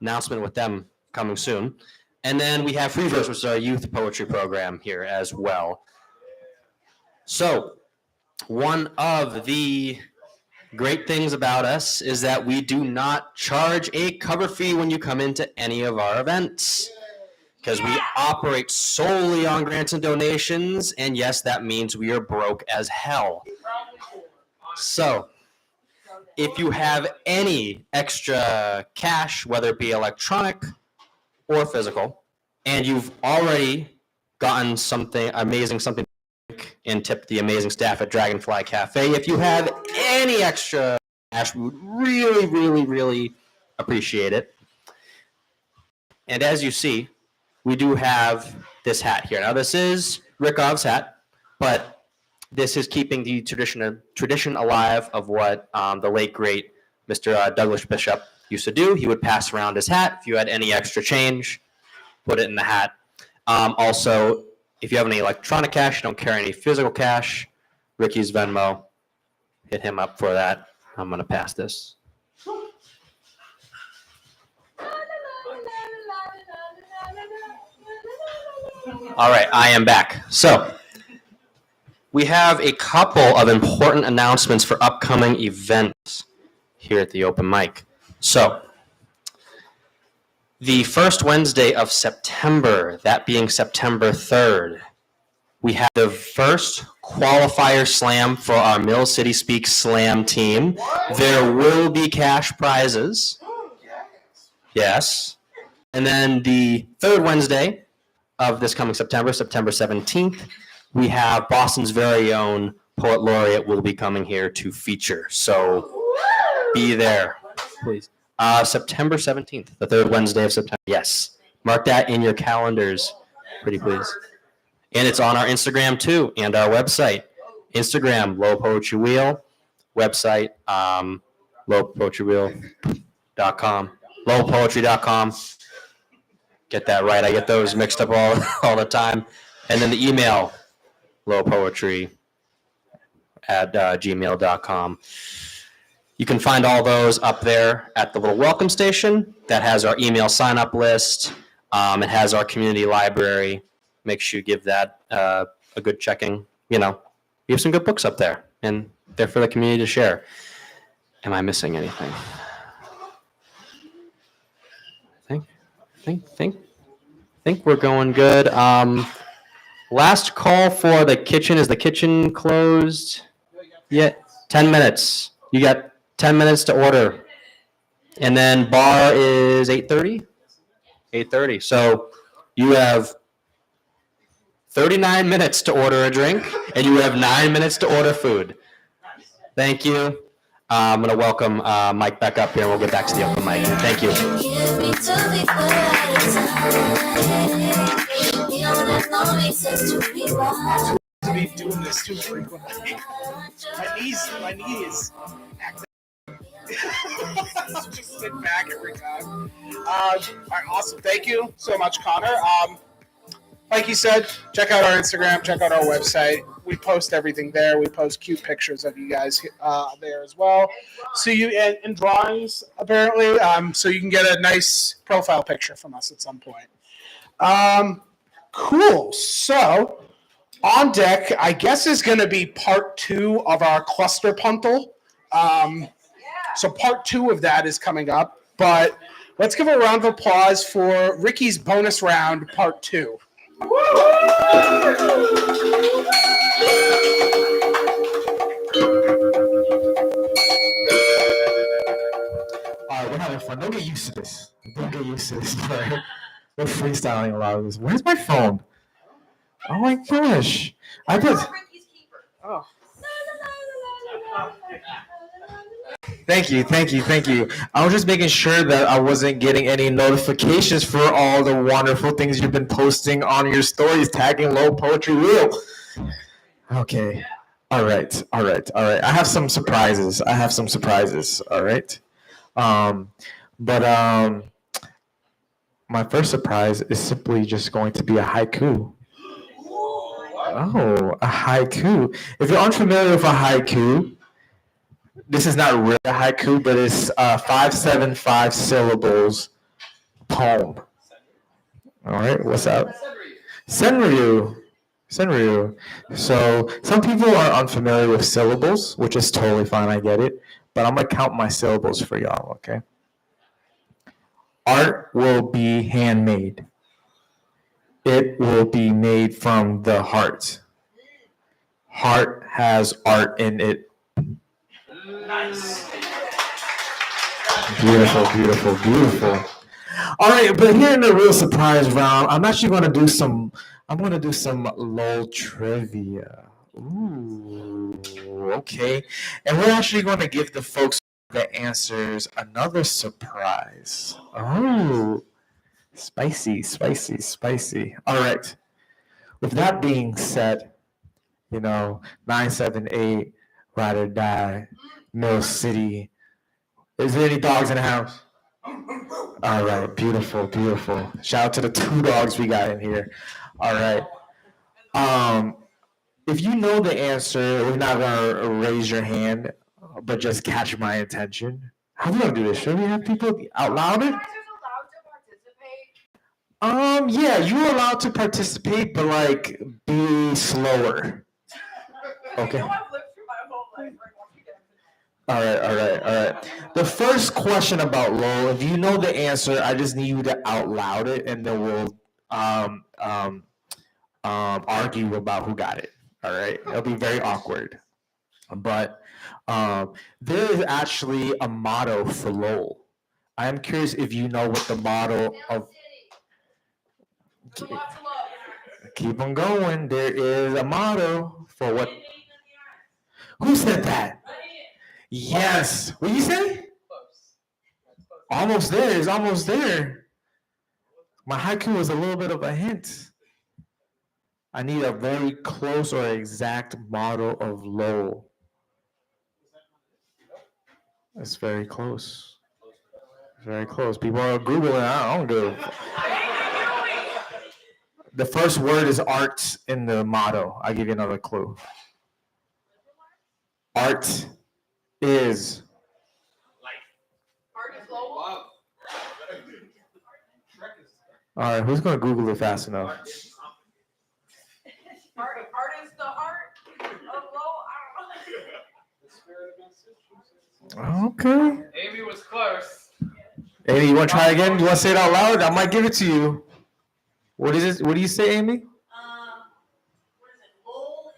Announcement with them coming soon. And then we have Free Verse, which is our youth poetry program here as well. So, one of the great things about us is that we do not charge a cover fee when you come into any of our events, because we operate solely on grants and donations, and yes, that means we are broke as hell. So, if you have any extra cash, whether it be electronic or physical, and you've already gotten something amazing, something and tipped the amazing staff at Dragonfly Cafe, if you have any extra cash, we would really, really, really appreciate it. And as you see, we do have this hat here. Now, this is Rickov's hat, but this is keeping the tradition alive of what the late, great Mr. Douglas Bishop used to do. He would pass around his hat. If you had any extra change, put it in the hat. Also, if you have any electronic cash, you don't carry any physical cash, Ricky's Venmo, hit him up for that. I'm going to pass this. All right, I am back. So, we have a couple of important announcements for upcoming events here at the open mic. So, the first Wednesday of September, that being September 3rd, we have the first qualifier slam for our Mill City Speaks Slam team. There will be cash prizes. Yes. And then the third Wednesday of this coming September, September 17th, we have Boston's very own Poet Laureate will be coming here to feature. So be there, please. September 17th, the third Wednesday of September. Yes. Mark that in your calendars, pretty please. And it's on our Instagram too, and our website. Instagram, Low Poetry Wheel. Website, lowpoetrywheel.com. Lowpoetry.com. Get that right. I get those mixed up all the time. And then the email, lowpoetry@gmail.com. You can find all those up there at the little welcome station that has our email sign-up list. It has our community library. Make sure you give that a good checking. You know, we have some good books up there, and they're for the community to share. Am I missing anything? I think we're going good. Last call for the kitchen. Is the kitchen closed yet? 10 minutes. You got 10 minutes to order. And then bar is 8:30? 8:30. So you have 39 minutes to order a drink, and you have 9 minutes to order food. Thank you. I'm going to welcome Mike back up here, and we'll get back to the open mic. Thank you. To be doing this too frequently. My knees. Just sit back every time. All right, awesome. Thank you so much, Connor. Like you said, check out our Instagram, check out our website. We post everything there. We post cute pictures of you guys there as well. So you and drawings apparently, so you can get a nice profile picture from us at some point. Cool. So on deck, I guess is going to be part 2 of our cluster puntal. So part 2 of that is coming up, but let's give a round of applause for Ricky's bonus round, part 2. All right, we're having fun. Don't get used to this. Don't get used to this. Right? We're freestyling a lot of this. Where's my phone? Oh my gosh. I put. Oh. Thank you. I was just making sure that I wasn't getting any notifications for all the wonderful things you've been posting on your stories, tagging Low Poetry Wheel. Okay. All right. I have some surprises. All right. But my first surprise is simply just going to be a haiku. Oh, a haiku. If you're unfamiliar with a haiku, this is not really a haiku, but it's 575 syllables poem. All right, what's up? Senryu. So some people are unfamiliar with syllables, which is totally fine, I get it. But I'm going to count my syllables for y'all, okay? Art will be handmade. It will be made from the heart. Heart has art in it. Nice. Beautiful. All right, but here in the real surprise round, I'm actually going to do some LOL trivia. Ooh, okay. And we're actually going to give the folks the answers another surprise. Oh, spicy. All right. With that being said, 978, Ride or Die, Mill City. Is there any dogs in the house? All right, beautiful. Shout out to the 2 dogs we got in here. All right. If you know the answer, we're not gonna raise your hand, but just catch my attention. How are we gonna do this? Should we have people out louder? Yeah, you're allowed to participate, but like be slower. Okay. All right. The first question about Lowell, if you know the answer, I just need you to out loud it, and then we'll argue about who got it. All right, it'll be very awkward. But there is actually a motto for Lowell. I'm curious if you know what the motto of. Keep on going. There is a motto for what. Who said that? Yes. What did you say? Almost there. It's almost there. My haiku was a little bit of a hint. I need a very close or exact motto of Lowell. It's very close. Very close. People are Googling. I don't do it. The first word is art in the motto. I'll give you another clue. Art is. All right, who's going to Google it fast enough? Art is the heart of Lowell. Okay. Amy was close. Amy, you want to try again? You want to say it out loud? I might give it to you. What is it? What do you say, Amy? What is it? Lowell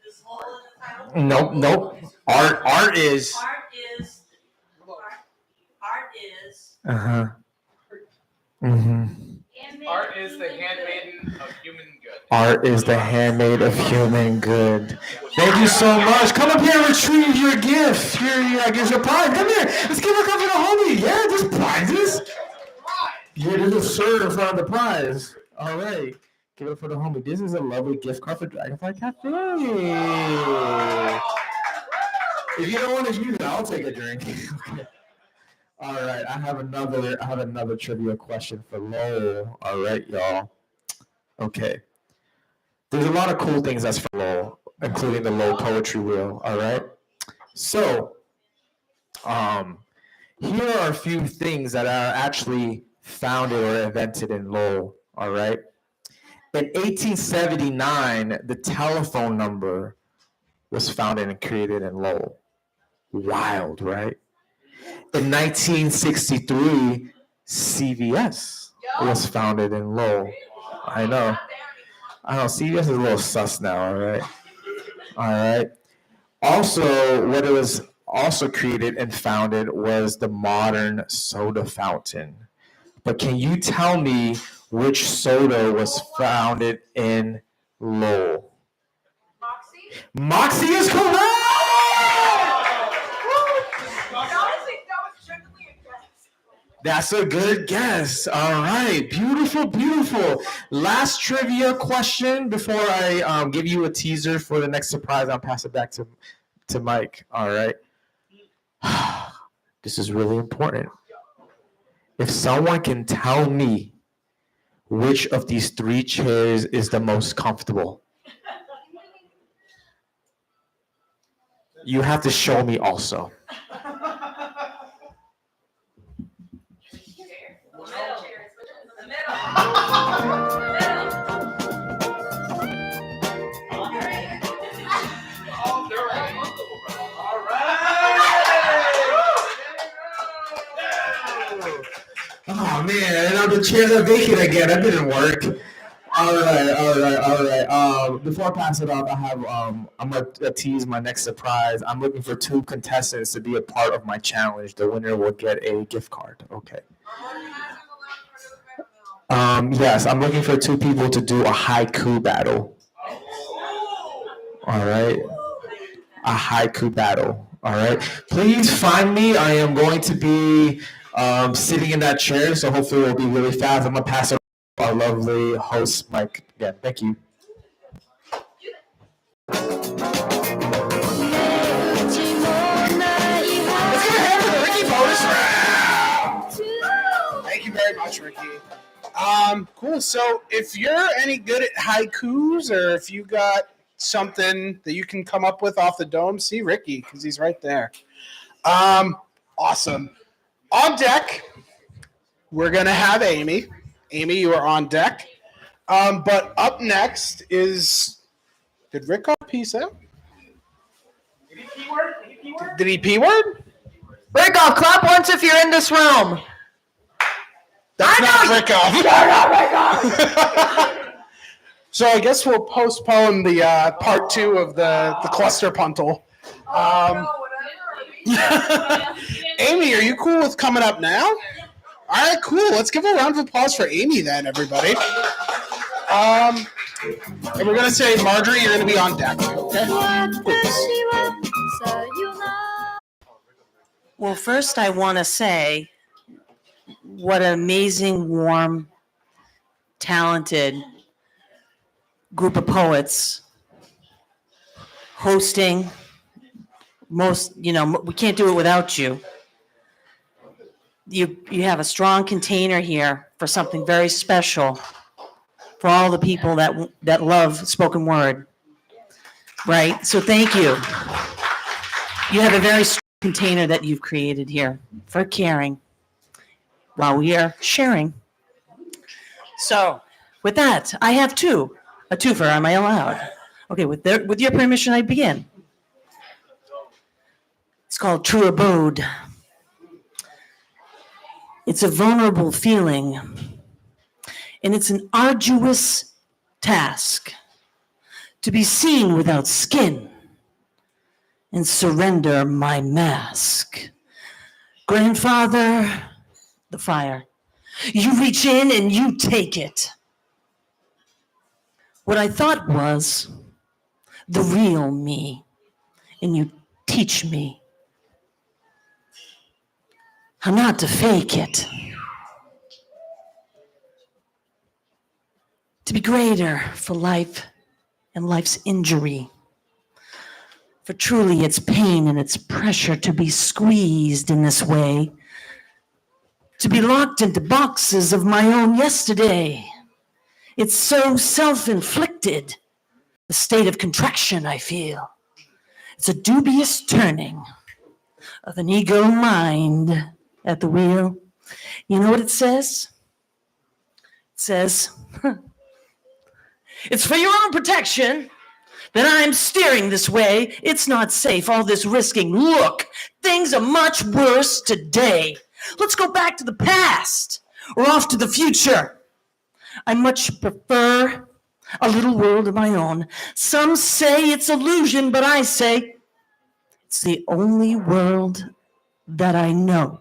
is Lowell in the title? Nope. Art is. Art is. Uh-huh. Mm-hmm. Art is the handmaiden of human good. Art is the handmaid of human good. Thank you so much. Come up here and retrieve your gift. I guess your prize. Come here. Let's give a cup to the homie. Yeah, there's prizes. Yeah, there's a shirt in front of the prize. All right. Give it for the homie. This is a lovely gift card for Dragonfly Cafe. If you don't want to use it, I'll take a drink. Okay. All right, I have another trivia question for Lowell. All right, y'all. Okay. There's a lot of cool things that's for Lowell, including the Lowell Poetry Wheel. All right. So, here are a few things that are actually founded or invented in Lowell. All right. In 1879, the telephone number was founded and created in Lowell. Wild, right? In 1963, CVS was founded in Lowell. I know. CVS is a little sus now, all right? All right. Also, what it was also created and founded was the modern soda fountain. But can you tell me which soda was founded in Lowell? Moxie is correct! That's a good guess. All right. Beautiful. Last trivia question before I give you a teaser for the next surprise. I'll pass it back to Mike. All right. This is really important. If someone can tell me which of these three chairs is the most comfortable, you have to show me also. Oh man, and the chairs are vacant again. That didn't work. All right. Before I pass it off, I'm gonna tease my next surprise. I'm looking for 2 contestants to be a part of my challenge. The winner will get a gift card. Okay. Yes, I'm looking for 2 people to do a haiku battle. All right. A haiku battle. All right. Please find me. I am going to be sitting in that chair, so hopefully it'll be really fast. I'm gonna pass it to our lovely host, Mike. Again, thank you. Let's give a hand for the Ricky bonus round. Thank you very much, Ricky. Cool. So if you're any good at haikus, or if you got something that you can come up with off the dome, see Ricky, because he's right there. Awesome. On deck, we're going to have Amy. Amy, you are on deck. But up next is. Did Rick call peace out? Did he P word? Rick off, clap once if you're in this room. That's not Rick off. So I guess we'll postpone the part 2 of the cluster puntal. Amy, are you cool with coming up now? All right, cool. Let's give a round of applause for Amy then, everybody. And we're going to say, Marjorie, you're going to be on deck. Okay? Well, first I want to say what an amazing, warm, talented group of poets hosting. We can't do it without you. You have a strong container here for something very special for all the people that love spoken word, right? So thank you. You have a very strong container that you've created here for caring while we are sharing. So with that, I have two. A twofer, am I allowed? Okay, with your permission, I begin. It's called True Abode. It's a vulnerable feeling, and it's an arduous task to be seen without skin and surrender my mask. Grandfather, the fire. You reach in and you take it. What I thought was the real me, and you teach me how not to fake it. To be greater for life and life's injury. For truly it's pain and it's pressure to be squeezed in this way. To be locked into boxes of my own yesterday. It's so self-inflicted, the state of contraction I feel. It's a dubious turning of an ego mind at the wheel. You know what it says? It says, it's for your own protection that I'm steering this way. It's not safe, all this risking. Look, things are much worse today. Let's go back to the past or off to the future. I much prefer a little world of my own. Some say it's illusion, but I say it's the only world that I know.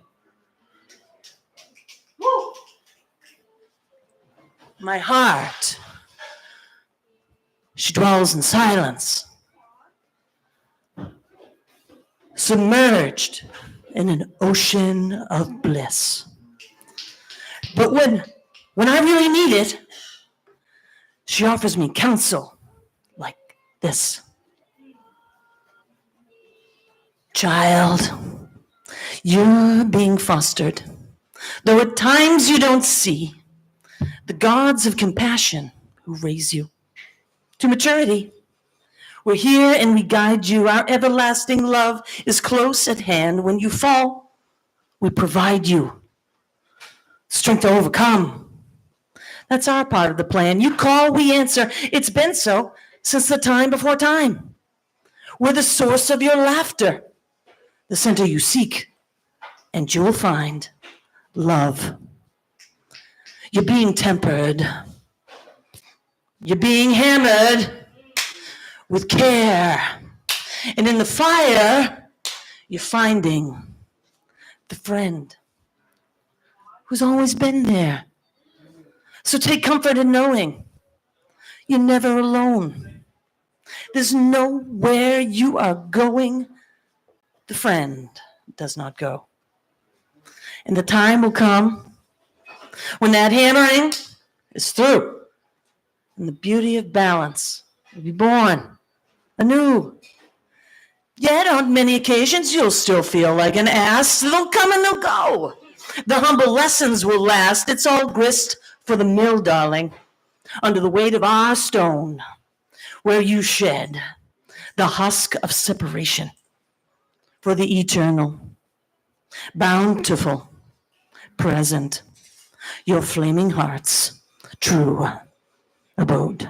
My heart, she dwells in silence, submerged in an ocean of bliss. But when I really need it, she offers me counsel like this. Child, you're being fostered, though at times you don't see the gods of compassion who raise you to maturity. We're here and we guide you. Our everlasting love is close at hand. When you fall, we provide you strength to overcome. That's our part of the plan. You call, we answer. It's been so since the time before time. We're the source of your laughter, the center you seek, and you'll find love. You're being tempered. You're being hammered with care. And in the fire, you're finding the friend who's always been there. So take comfort in knowing you're never alone. There's nowhere you are going the friend does not go. And the time will come when that hammering is through and the beauty of balance will be born anew. Yet on many occasions you'll still feel like an ass. They'll come and they'll go. The humble lessons will last. It's all grist for the mill, darling, under the weight of our stone, where you shed the husk of separation for the eternal, bountiful, present, your flaming heart's true abode.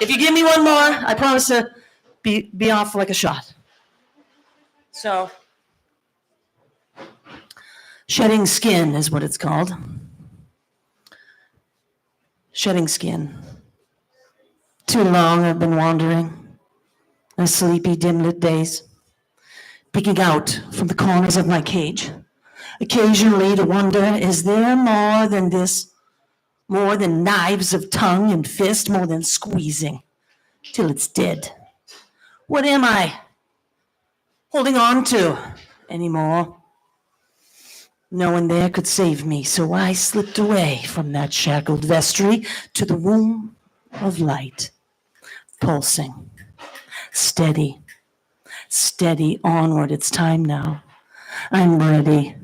If you give me one more, I promise to be off like a shot. So, shedding skin is what it's called. Shedding skin. Too long I've been wandering, in sleepy, dim-lit days, peeking out from the corners of my cage, occasionally to wonder, is there more than this? More than knives of tongue and fist, more than squeezing till it's dead. What am I holding on to anymore? No one there could save me, so I slipped away from that shackled vestry to the womb of light, pulsing, steady, steady onward. It's time now. I'm ready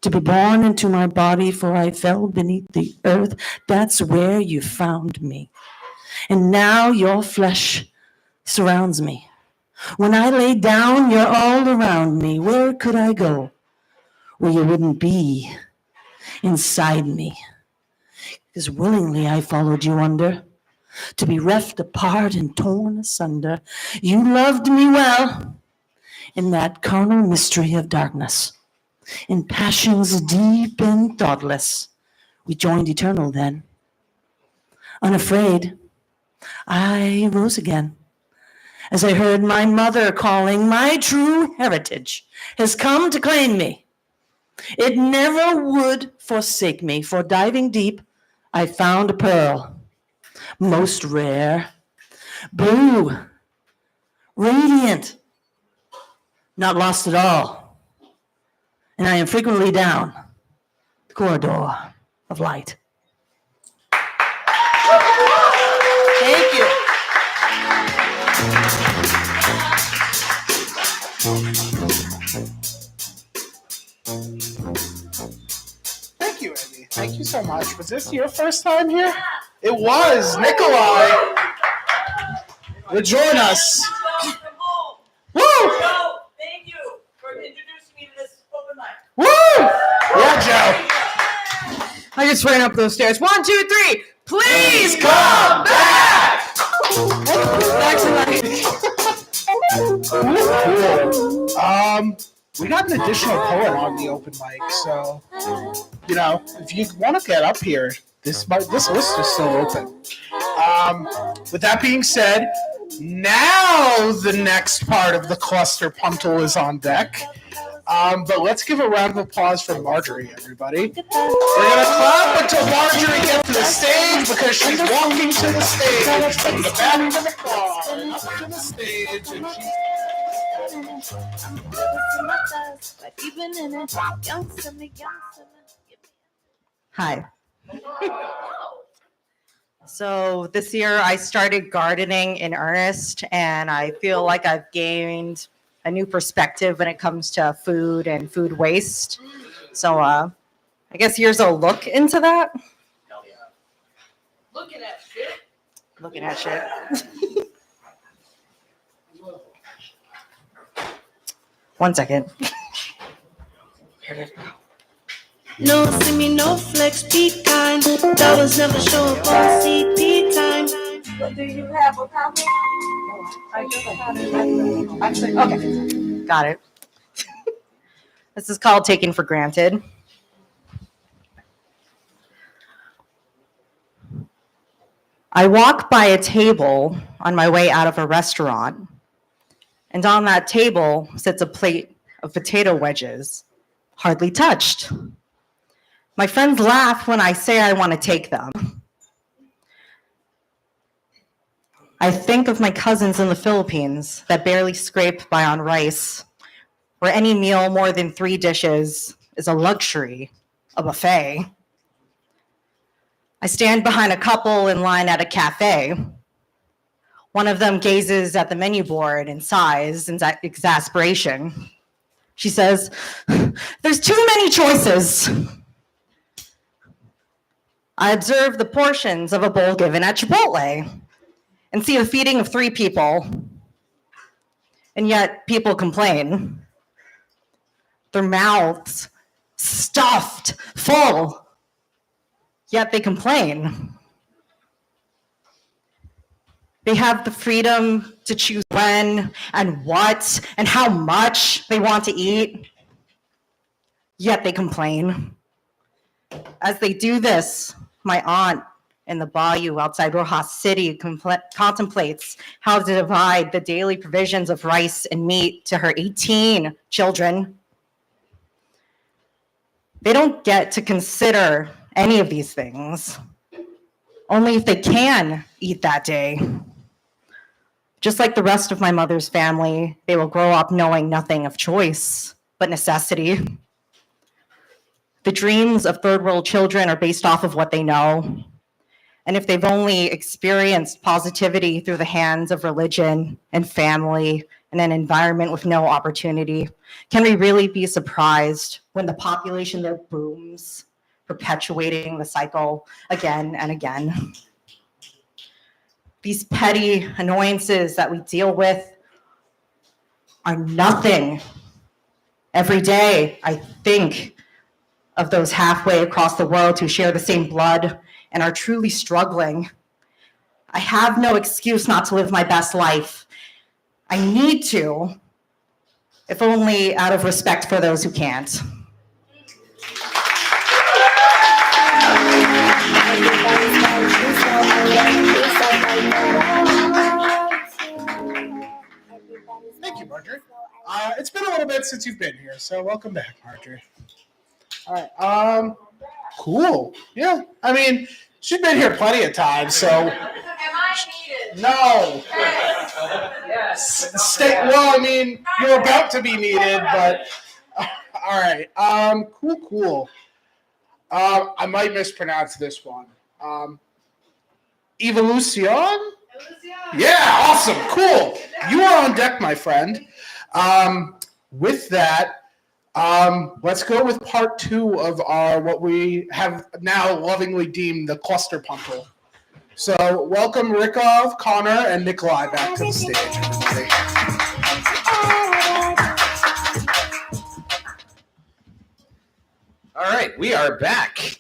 to be born into my body, for I fell beneath the earth. That's where you found me. And now your flesh surrounds me. When I lay down, you're all around me. Where could I go where you wouldn't be inside me? Because willingly I followed you under, to be reft apart and torn asunder. You loved me well in that carnal mystery of darkness. In passions deep and thoughtless, we joined eternal then. Unafraid, I rose again as I heard my mother calling. My true heritage has come to claim me. It never would forsake me, for diving deep, I found a pearl, most rare, blue, radiant, not lost at all. And I am frequently down the corridor of light. Thank you. Thank you, Amy. Thank you so much. Was this your first time here? It was. Nikolai will join us. Woo! Thank you for introducing me to this open mic. Woo! Yeah, Joe. I just ran up those stairs. 1, 2, 3. Please come back. Back to life. We got an additional poet on the open mic, so if you want to get up here, this list is still open. With that being said, now the next part of the cluster puntal is on deck. But let's give a round of applause for Marjorie, everybody. We're gonna clap until Marjorie gets to the stage because she's walking to the stage from the back of the car up to the stage, and she's. Hi. So this year I started gardening in earnest, and I feel like I've gained a new perspective when it comes to food and food waste. So I guess here's a look into that. Looking at shit. Looking at shit. One second. No, see me, no flex, be kind. That was never show up on CP time. What do you have a copy? Okay, got it. This is called taken for granted. I walk by a table on my way out of a restaurant, and on that table sits a plate of potato wedges, hardly touched. My friends laugh when I say I want to take them. I think of my cousins in the Philippines that barely scrape by on rice, where any meal more than 3 dishes is a luxury, a buffet. I stand behind a couple in line at a cafe. One of them gazes at the menu board and sighs in exasperation. She says, "There's too many choices." I observe the portions of a bowl given at Chipotle and see a feeding of 3 people. And yet people complain. their mouths stuffed full, yet they complain. They have the freedom to choose when and what and how much they want to eat, yet they complain. As they do this, my aunt in the bayou outside Rojas City contemplates how to divide the daily provisions of rice and meat to her 18 children. They don't get to consider any of these things, only if they can eat that day. Just like the rest of my mother's family, they will grow up knowing nothing of choice but necessity. The dreams of third world children are based off of what they know. And if they've only experienced positivity through the hands of religion and family and an environment with no opportunity, can we really be surprised when the population there booms, perpetuating the cycle again and again? These petty annoyances that we deal with are nothing. Every day, I think of those halfway across the world who share the same blood and are truly struggling. I have no excuse not to live my best life. I need to, if only out of respect for those who can't. Thank you, Marjorie. It's been a little bit since you've been here, so welcome back, Marjorie. All right. Cool. Yeah. I mean, she's been here plenty of times, so. Am I needed? No. Yes. Well, I mean, you're about to be needed, but all right. Cool. I might mispronounce this one. Evolucion? Yeah, awesome, cool. You are on deck, my friend. With that, let's go with part 2 of our what we have now lovingly deemed the cluster pumper. So, welcome Rikov, Connor, and Nikolai back to the stage, everybody. All right, we are back.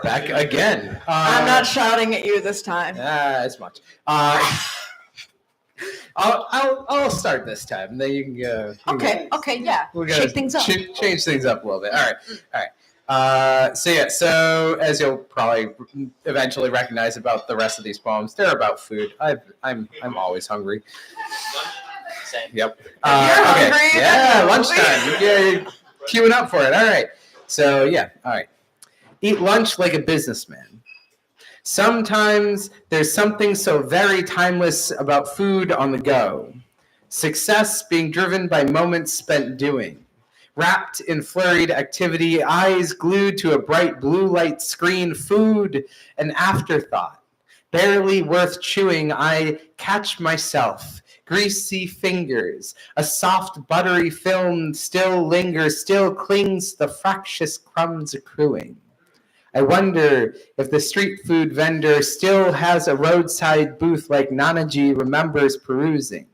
Back again. I'm not shouting at you this time. As much. I'll start this time. Then you can go. Okay, yeah. We're gonna Shake things up. Change things up a little bit. All right. So as you'll probably eventually recognize about the rest of these poems, they're about food. I'm always hungry. Same. Yep. You're hungry. Yeah, lunchtime. You're queuing up for it. All right. So yeah. All right. Eat lunch like a businessman. Sometimes there's something so very timeless about food on the go. Success being driven by moments spent doing. Wrapped in flurried activity, eyes glued to a bright blue light screen, food, an afterthought. Barely worth chewing, I catch myself. Greasy fingers, a soft buttery film still lingers, still clings the fractious crumbs accruing. I wonder if the street food vendor still has a roadside booth like Nanaji remembers perusing.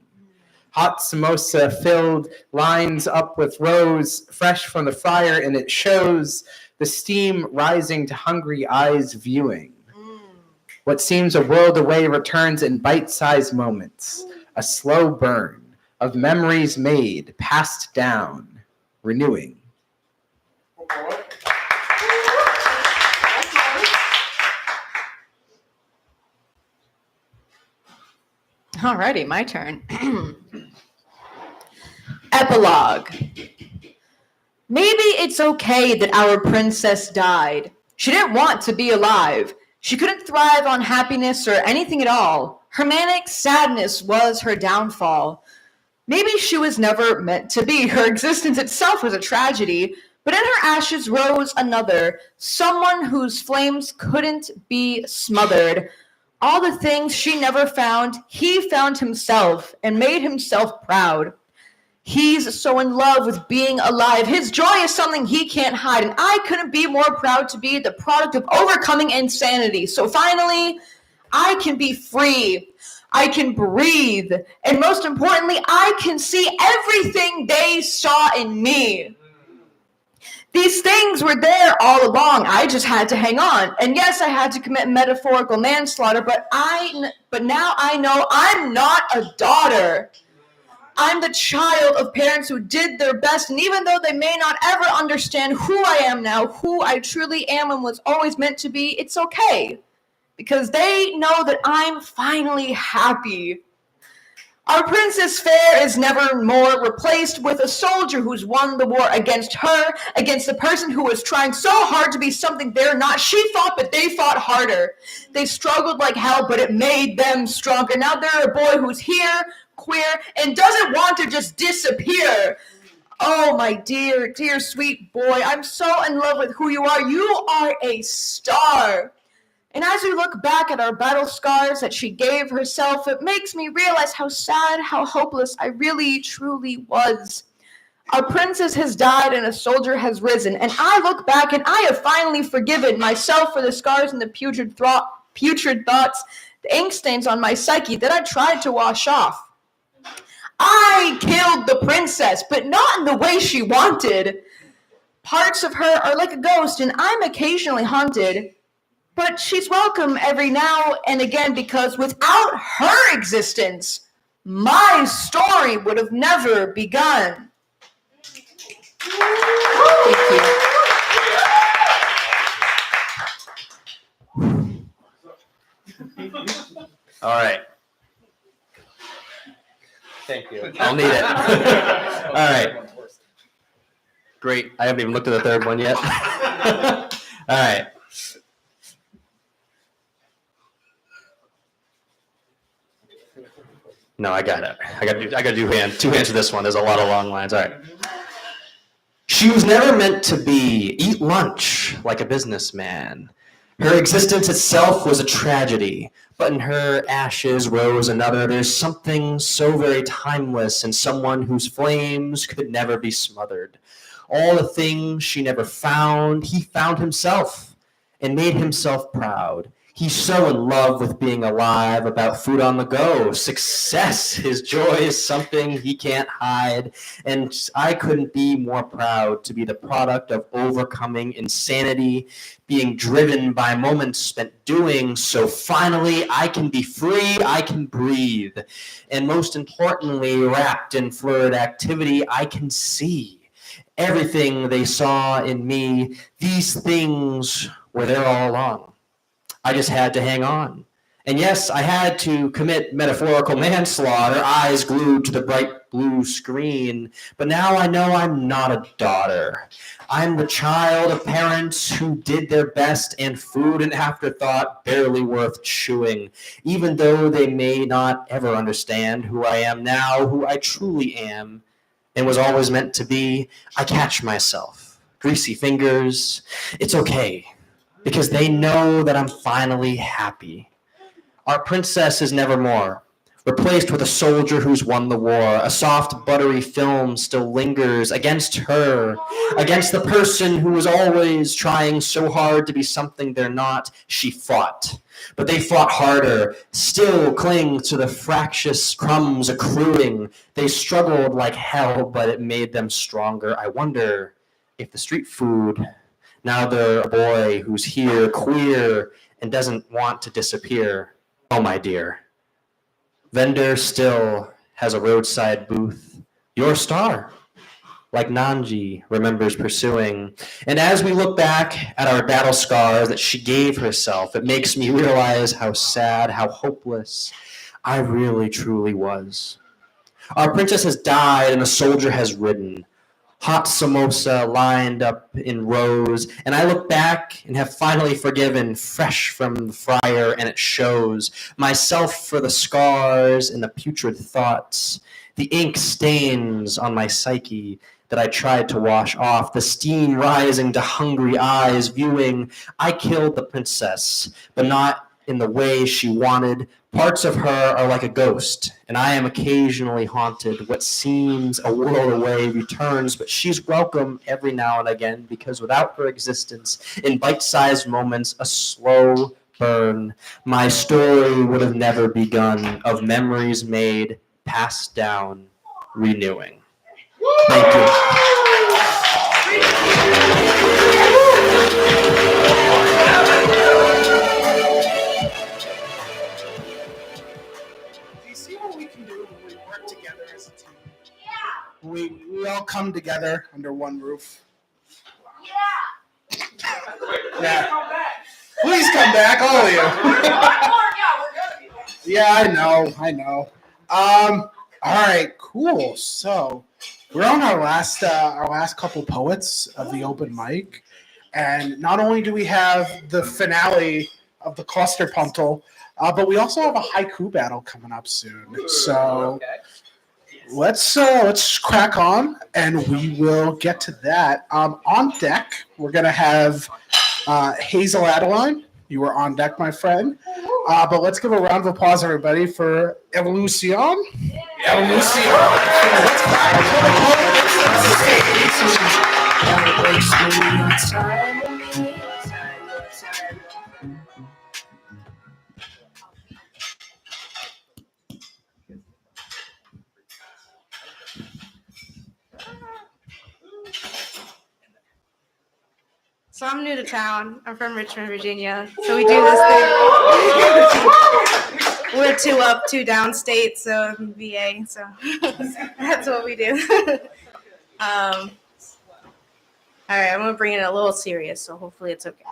Hot samosa filled lines up with rows, fresh from the fryer, and it shows the steam rising to hungry eyes viewing. What seems a world away returns in bite-sized moments, a slow burn of memories made, passed down, renewing. Alrighty, my turn. Epilogue. Maybe it's okay that our princess died. She didn't want to be alive. She couldn't thrive on happiness or anything at all. Her manic sadness was her downfall. Maybe she was never meant to be. Her existence itself was a tragedy. But in her ashes rose another, someone whose flames couldn't be smothered. All the things she never found, he found himself and made himself proud. He's so in love with being alive. His joy is something he can't hide, and I couldn't be more proud to be the product of overcoming insanity. So finally, I can be free. I can breathe. And most importantly, I can see everything they saw in me. These things were there all along. I just had to hang on. And yes, I had to commit metaphorical manslaughter, but now I know I'm not a daughter. I'm the child of parents who did their best, and even though they may not ever understand who I am now, who I truly am and was always meant to be, it's okay. Because they know that I'm finally happy. Our Princess Fair is never more replaced with a soldier who's won the war against her, against the person who was trying so hard to be something they're not. She fought, but they fought harder. They struggled like hell, but it made them stronger. Now they're a boy who's here, queer, and doesn't want to just disappear. Oh, my dear, dear, sweet boy, I'm so in love with who you are. You are a star. And as we look back at our battle scars that she gave herself, it makes me realize how sad, how hopeless I really, truly was. Our princess has died and a soldier has risen. And I look back and I have finally forgiven myself for the scars and the putrid thoughts, the ink stains on my psyche that I tried to wash off. I killed the princess, but not in the way she wanted. Parts of her are like a ghost, and I'm occasionally haunted. But she's welcome every now and again, because without her existence, my story would have never begun. Thank you. All right. Thank you. I'll need it. All right. Great. I haven't even looked at the third one yet. All right. No, I got it. I got to do two hands to this one. There's a lot of long lines. All right. She was never meant to be. Eat lunch like a businessman. Her existence itself was a tragedy, but in her ashes rose another. There's something so very timeless in someone whose flames could never be smothered. All the things she never found, he found himself and made himself proud. He's so in love with being alive, about food on the go, success. His joy is something he can't hide. And I couldn't be more proud to be the product of overcoming insanity, being driven by moments spent doing. So finally, I can be free, I can breathe. And most importantly, wrapped in fluid activity, I can see everything they saw in me. These things were there all along. I just had to hang on. And yes, I had to commit metaphorical manslaughter, eyes glued to the bright blue screen. But now I know I'm not a daughter. I'm the child of parents who did their best, and food and afterthought barely worth chewing. Even though they may not ever understand who I am now, who I truly am, and was always meant to be, I catch myself. Greasy fingers. It's okay, because they know that I'm finally happy. Our princess is nevermore, replaced with a soldier who's won the war. A soft, buttery film still lingers against her, against the person who was always trying so hard to be something they're not. She fought, but they fought harder, still cling to the fractious crumbs accruing. They struggled like hell, but it made them stronger. I wonder if the street food, now they're a boy who's here, queer, and doesn't want to disappear. Oh, my dear. Vendor still has a roadside booth. Your star, like Nanji remembers pursuing. And as we look back at our battle scars that she gave herself, it makes me realize how sad, how hopeless I really, truly was. Our princess has died and a soldier has ridden. Hot samosa lined up in rows, and I look back and have finally forgiven, fresh from the fryer, and it shows. Myself for the scars and the putrid thoughts, the ink stains on my psyche that I tried to wash off, the steam rising to hungry eyes viewing. I killed the princess, but not in the way she wanted. Parts of her are like a ghost, and I am occasionally haunted. What seems a world away returns, but she's welcome every now and again, because without her existence, in bite-sized moments, a slow burn, my story would have never begun, of memories made, passed down, renewing. Thank you. come together under one roof. Yeah. Please come back, all of you. Yeah, I know. All right, cool. So we're on our last couple poets of the open mic, and not only do we have the finale of the cluster puntal, but we also have a haiku battle coming up soon. So let's crack on, and we will get to that. On deck, we're gonna have Hazel Adeline. You were on deck, my friend. But let's give a round of applause, everybody, for Evolution. Evolution. Let's So I'm new to town. I'm from Richmond, Virginia. So we do this thing. We're 2 up, 2 down state, so VA. So that's what we do. All right, I'm gonna bring it a little serious, so hopefully it's okay.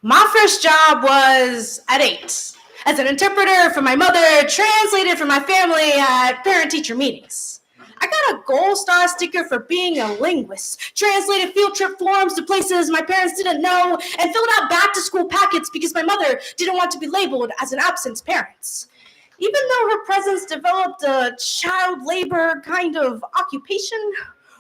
My first job was at 8 as an interpreter for my mother, translated for my family at parent-teacher meetings. I got a gold star sticker for being a linguist, translated field trip forms to places my parents didn't know, and filled out back-to-school packets because my mother didn't want to be labeled as an absent parent. Even though her presence developed a child labor kind of occupation,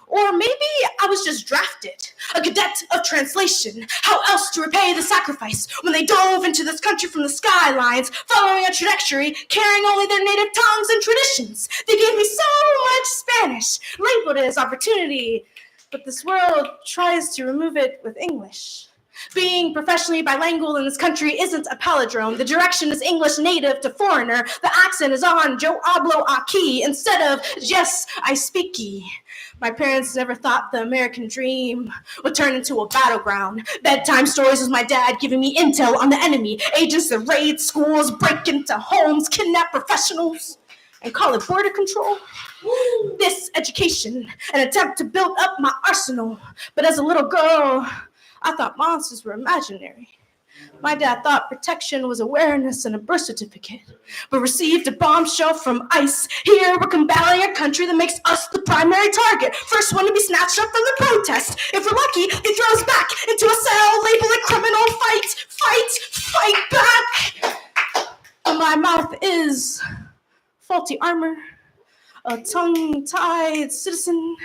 or maybe I was just drafted, a cadet of translation. How else to repay the sacrifice when they dove into this country from the skylines, following a trajectory, carrying only their native tongues and traditions? They gave me so much Spanish, labeled it as opportunity, but this world tries to remove it with English. Being professionally bilingual in this country isn't a palindrome. The direction is English native to foreigner. The accent is on yo hablo aquí instead of yes, I speaky. My parents never thought the American dream would turn into a battleground. Bedtime stories was my dad giving me intel on the enemy. Agents that raid schools, break into homes, kidnap professionals, and call it border control. This education, an attempt to build up my arsenal. But as a little girl, I thought monsters were imaginary. My dad thought protection was awareness and a birth certificate, but received a bombshell from ICE. Here we're combating a country that makes us the primary target. First one to be snatched up from the protest. If we're lucky, they throw us back into a cell, label it criminal. Fight back. And my mouth is faulty armor, a tongue-tied citizen,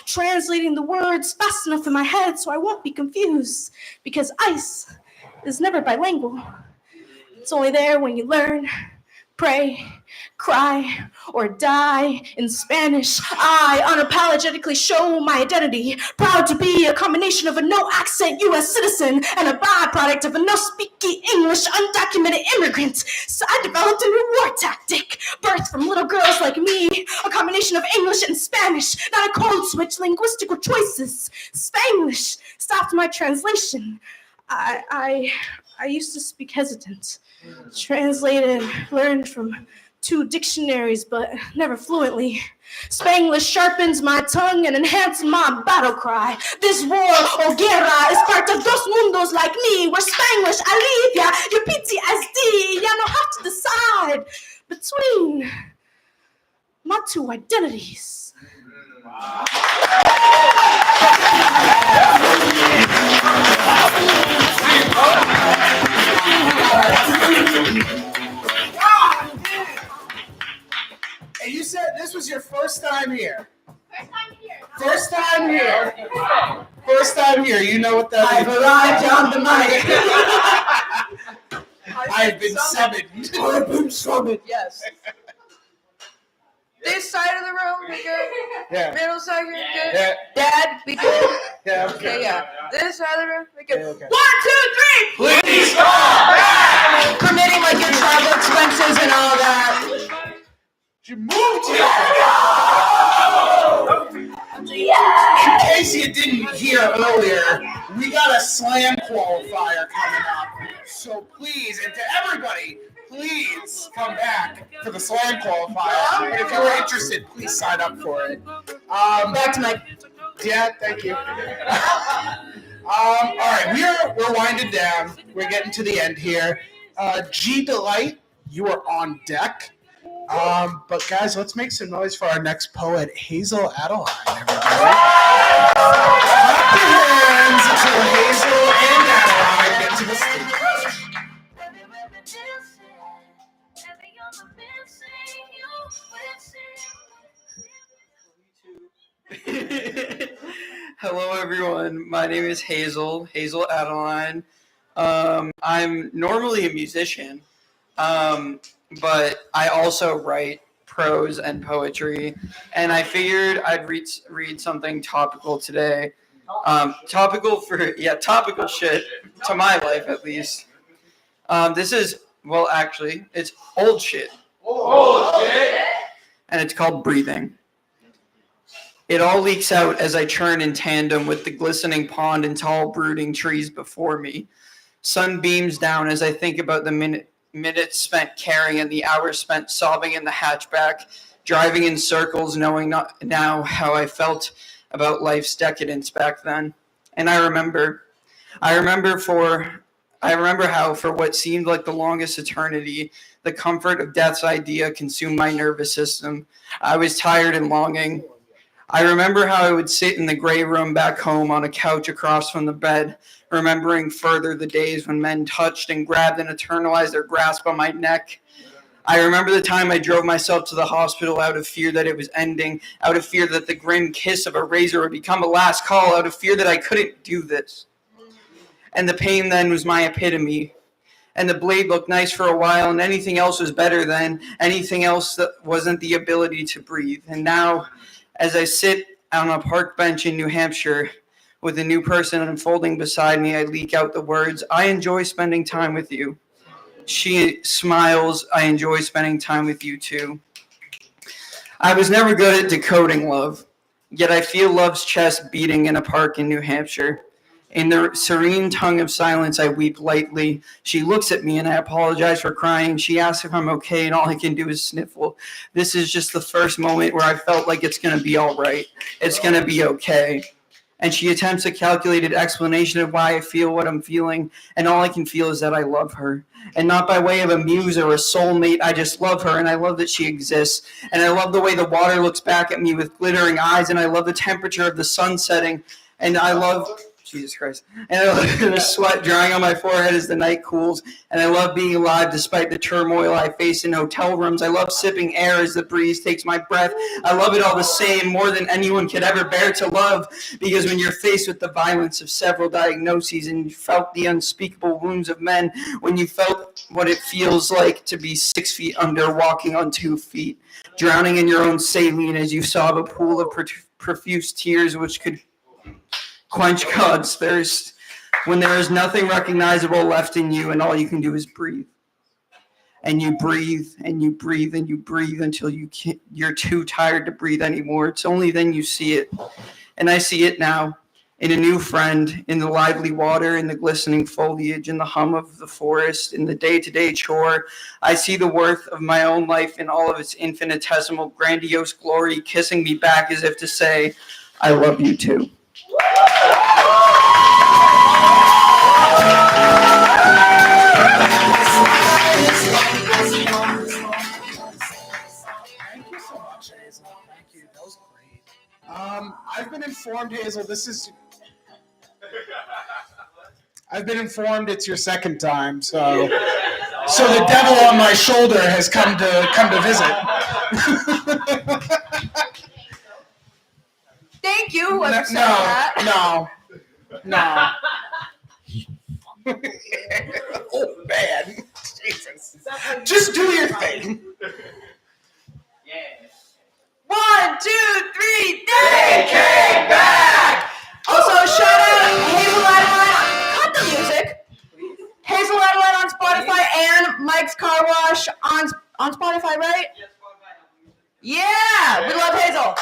translating the words fast enough in my head so I won't be confused, because ICE is never bilingual. It's only there when you learn, pray, cry, or die in Spanish. I unapologetically show my identity, proud to be a combination of a no-accent U.S. citizen and a byproduct of a no-speaking English undocumented immigrant. So I developed a new war tactic, birthed from little girls like me, a combination of English and Spanish, not a code switch, linguistical choices. Spanglish stopped my translation. I used to speak hesitant, translated, learned from 2 dictionaries, but never fluently. Spanglish sharpens my tongue and enhances my battle cry. This war or guerra is part of dos mundos like me, where Spanglish alivia your PTSD. Ya don't have to decide between my 2 identities. And you said this was your first time here. First time here. First time here. You know what that I've is. arrived on the mic. I've been summoned. I've been summoned. Yes. This side of the room, we good? Yeah. Middle section, good? Yeah. Dad, we good? Yeah. Okay, yeah. This side of the room, we good? Yeah, okay. 1, 2, 3! Please stop! Permitting like your travel expenses and all that. You moved here. In case you didn't hear earlier, we got a slam qualifier coming So please, and to everybody, please come back for the slam qualifier. And if you are interested, please sign up for it. Back to Mike. Yeah, thank you. All right, we're winding down. We're getting to the end here. G Delight, you are on deck. But guys, let's make some noise for our next poet, Hazel Adeline. Everybody, clap your hands until Hazel and Adeline get to the stage. Hello, everyone. My name is Hazel Adeline. I'm normally a musician, but I also write prose and poetry, and I figured I'd read something topical today. Topical shit to my life, at least. This is, well, actually, it's old shit. And it's called Breathing. It all leaks out as I churn in tandem with the glistening pond and tall brooding trees before me. Sun beams down as I think about the minutes spent caring and the hours spent sobbing in the hatchback, driving in circles, knowing not now how I felt about life's decadence back then. And I remember how for what seemed like the longest eternity, the comfort of death's idea consumed my nervous system. I was tired and longing. I remember how I would sit in the gray room back home on a couch across from the bed, remembering further the days when men touched and grabbed and eternalized their grasp on my neck. I remember the time I drove myself to the hospital out of fear that it was ending, out of fear that the grim kiss of a razor would become a last call, out of fear that I couldn't do this. And the pain then was my epitome. And the blade looked nice for a while, and anything else was better than anything else that wasn't the ability to breathe. And now, as I sit on a park bench in New Hampshire with a new person unfolding beside me, I leak out the words, "I enjoy spending time with you." She smiles, "I enjoy spending time with you too." I was never good at decoding love, yet I feel love's chest beating in a park in New Hampshire. In the serene tongue of silence, I weep lightly. She looks at me and I apologize for crying. She asks if I'm okay, and all I can do is sniffle. This is just the first moment where I felt like it's going to be all right. It's going to be okay. And she attempts a calculated explanation of why I feel what I'm feeling, and all I can feel is that I love her. And not by way of a muse or a soulmate, I just love her, and I love that she exists. And I love the way the water looks back at me with glittering eyes, and I love the temperature of the sun setting, and I love... Jesus Christ. And I love the sweat drying on my forehead as the night cools. And I love being alive despite the turmoil I face in hotel rooms. I love sipping air as the breeze takes my breath. I love it all the same, more than anyone could ever bear to love. Because when you're faced with the violence of several diagnoses and you felt the unspeakable wounds of men, when you felt what it feels like to be 6 feet under, walking on 2 feet, drowning in your own saline as you sob a pool of profuse tears which could quench God's thirst, when there is nothing recognizable left in you and all you can do is breathe. And you breathe and you breathe and you breathe until you're too tired to breathe anymore. It's only then you see it. And I see it now in a new friend, in the lively water, in the glistening foliage, in the hum of the forest, in the day-to-day chore. I see the worth of my own life in all of its infinitesimal, grandiose glory, kissing me back as if to say, I love you too. Thank you so much, Hazel. Thank you. That was great. I've been informed, Hazel, I've been informed it's your second time, so the devil on my shoulder has come to visit. Thank you. whoever said No. Oh man, Jesus! Just do your thing. 1, 2, 3, they came back! Also, shout out Hazel Adeline. Cut the music. Hazel Adeline on Spotify and Mike's Car Wash on Spotify, right? Yeah, we love Hazel.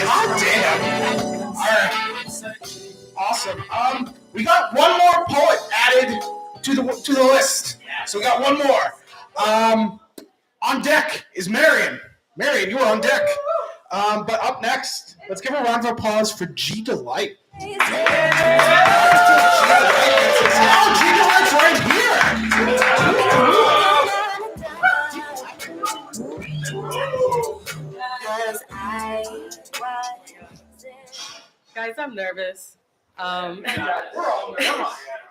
God damn. All right. Awesome. We got one more poet added to the list. So we got one more. On deck is Marion. Marion, you are on deck. But up next, let's give a round of applause for G Delight. Oh, G Delight's right here. Guys, I'm nervous.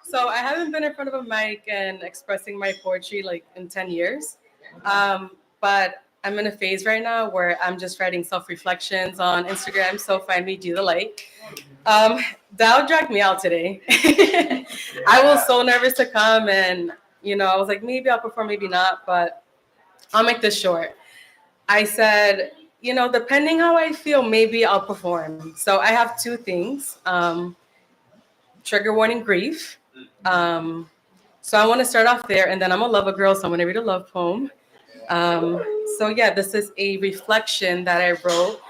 So I haven't been in front of a mic and expressing my poetry like in 10 years. But I'm in a phase right now where I'm just writing self-reflections on Instagram. So find me G the Light. Dow dragged me out today. I was so nervous to come, and I was like, maybe I'll perform, maybe not, but I'll make this short. I said, depending how I feel, maybe I'll perform. So I have two things. Trigger warning, grief. So I want to start off there, and then I'm a lover girl, so I'm going to read a love poem. So yeah, this is a reflection that I wrote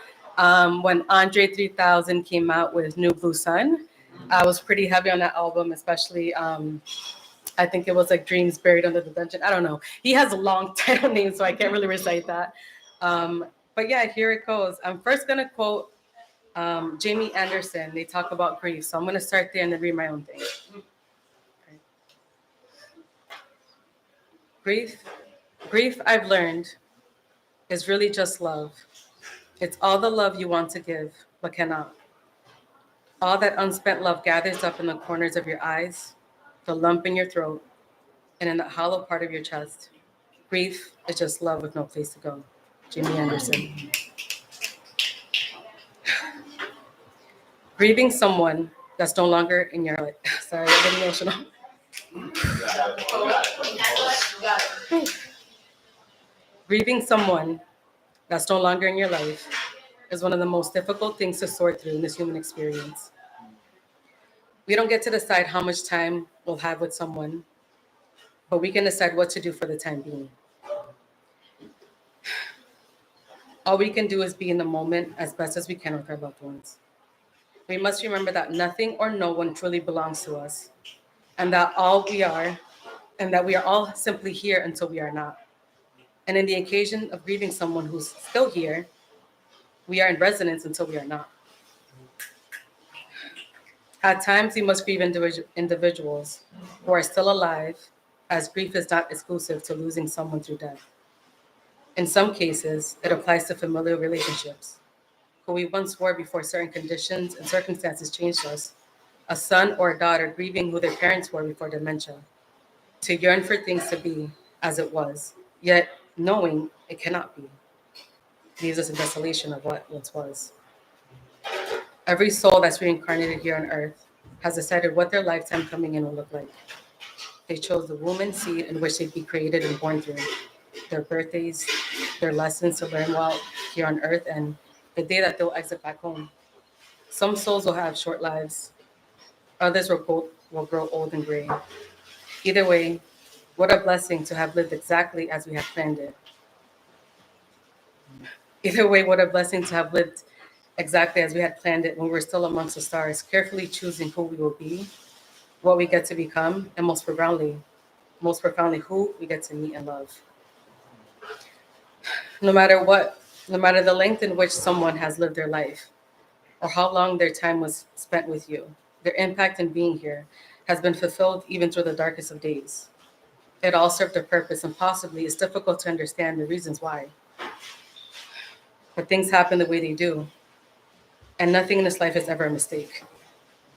when Andre 3000 came out with New Blue Sun. I was pretty heavy on that album, especially I think it was like Dreams Buried Under the Dungeon. I don't know. He has a long title name, so I can't really recite that. But yeah, here it goes. I'm first going to quote Jamie Anderson. They talk about grief. So I'm going to start there and then read my own thing. Okay. Grief, I've learned, is really just love. It's all the love you want to give, but cannot. All that unspent love gathers up in the corners of your eyes, the lump in your throat, and in the hollow part of your chest. Grief is just love with no place to go. Jimmy Anderson. Grieving someone that's no longer in your life. Sorry, I'm getting emotional. Grieving someone that's no longer in your life is one of the most difficult things to sort through in this human experience. We don't get to decide how much time we'll have with someone, but we can decide what to do for the time being. All we can do is be in the moment as best as we can with our loved ones. We must remember that nothing or no one truly belongs to us, and that we are all simply here until we are not. And in the occasion of grieving someone who's still here, we are in residence until we are not. At times, we must grieve individuals who are still alive, as grief is not exclusive to losing someone through death. In some cases, it applies to familial relationships, who we once were before certain conditions and circumstances changed us, a son or a daughter grieving who their parents were before dementia, to yearn for things to be as it was, yet knowing it cannot be, leaves us in desolation of what once was. Every soul that's reincarnated here on earth has decided what their lifetime coming in will look like. They chose the womb and seed in which they'd be created and born through, their birthdays, their lessons to learn while here on earth, and the day that they'll exit back home. Some souls will have short lives. Others will grow old and gray. Either way, what a blessing to have lived exactly as we had planned it. Either way, what a blessing to have lived exactly as we had planned it when we were still amongst the stars, carefully choosing who we will be, what we get to become, and most profoundly, who we get to meet and love. No matter the length in which someone has lived their life, or how long their time was spent with you, their impact in being here has been fulfilled even through the darkest of days. It all served a purpose, and possibly it's difficult to understand the reasons why. But things happen the way they do, and nothing in this life is ever a mistake.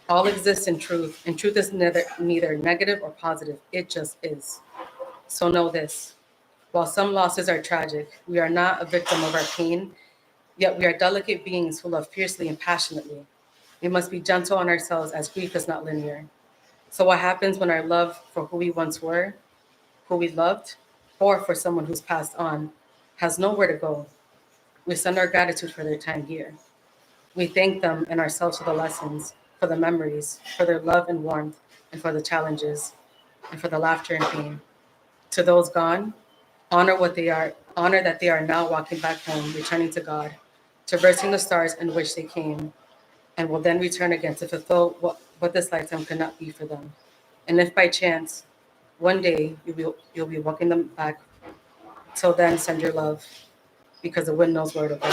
All exists in truth, and truth is neither negative or positive. It just is. So know this. While some losses are tragic, we are not a victim of our pain, yet we are delicate beings who love fiercely and passionately. We must be gentle on ourselves, as grief is not linear. So what happens when our love for who we once were, who we loved, or for someone who's passed on, has nowhere to go? We send our gratitude for their time here. We thank them and ourselves for the lessons, for the memories, for their love and warmth, and for the challenges, and for the laughter and pain. To those gone, honor that they are now walking back home, returning to God, traversing the stars in which they came, and will then return again to fulfill but this lifetime could not be for them. And if by chance, one day you'll be walking them back, till then send your love, because the wind knows where to go.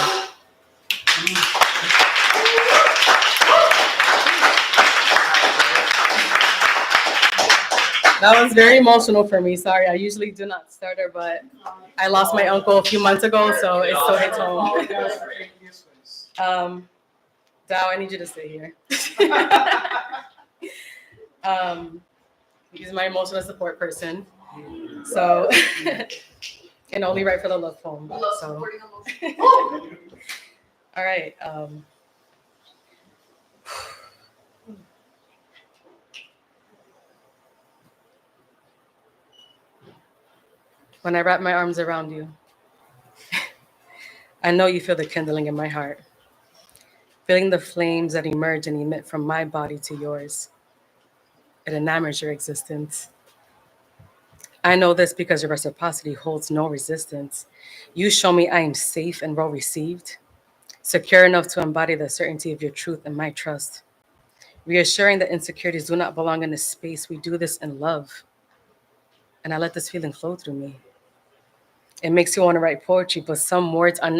That was very emotional for me. Sorry, I usually do not stutter, but I lost my uncle a few months ago, so it still hits home. Dow, I need you to stay here. He's my emotional support person, so can only write for the love poem. So. All right. When I wrap my arms around you, I know you feel the kindling in my heart, feeling the flames that emerge and emit from my body to yours. It enamors your existence. I know this because your reciprocity holds no resistance. You show me I am safe and well received, secure enough to embody the certainty of your truth and my trust, reassuring that insecurities do not belong in this space. We do this in love. And I let this feeling flow through me. It makes you want to write poetry, but some words are not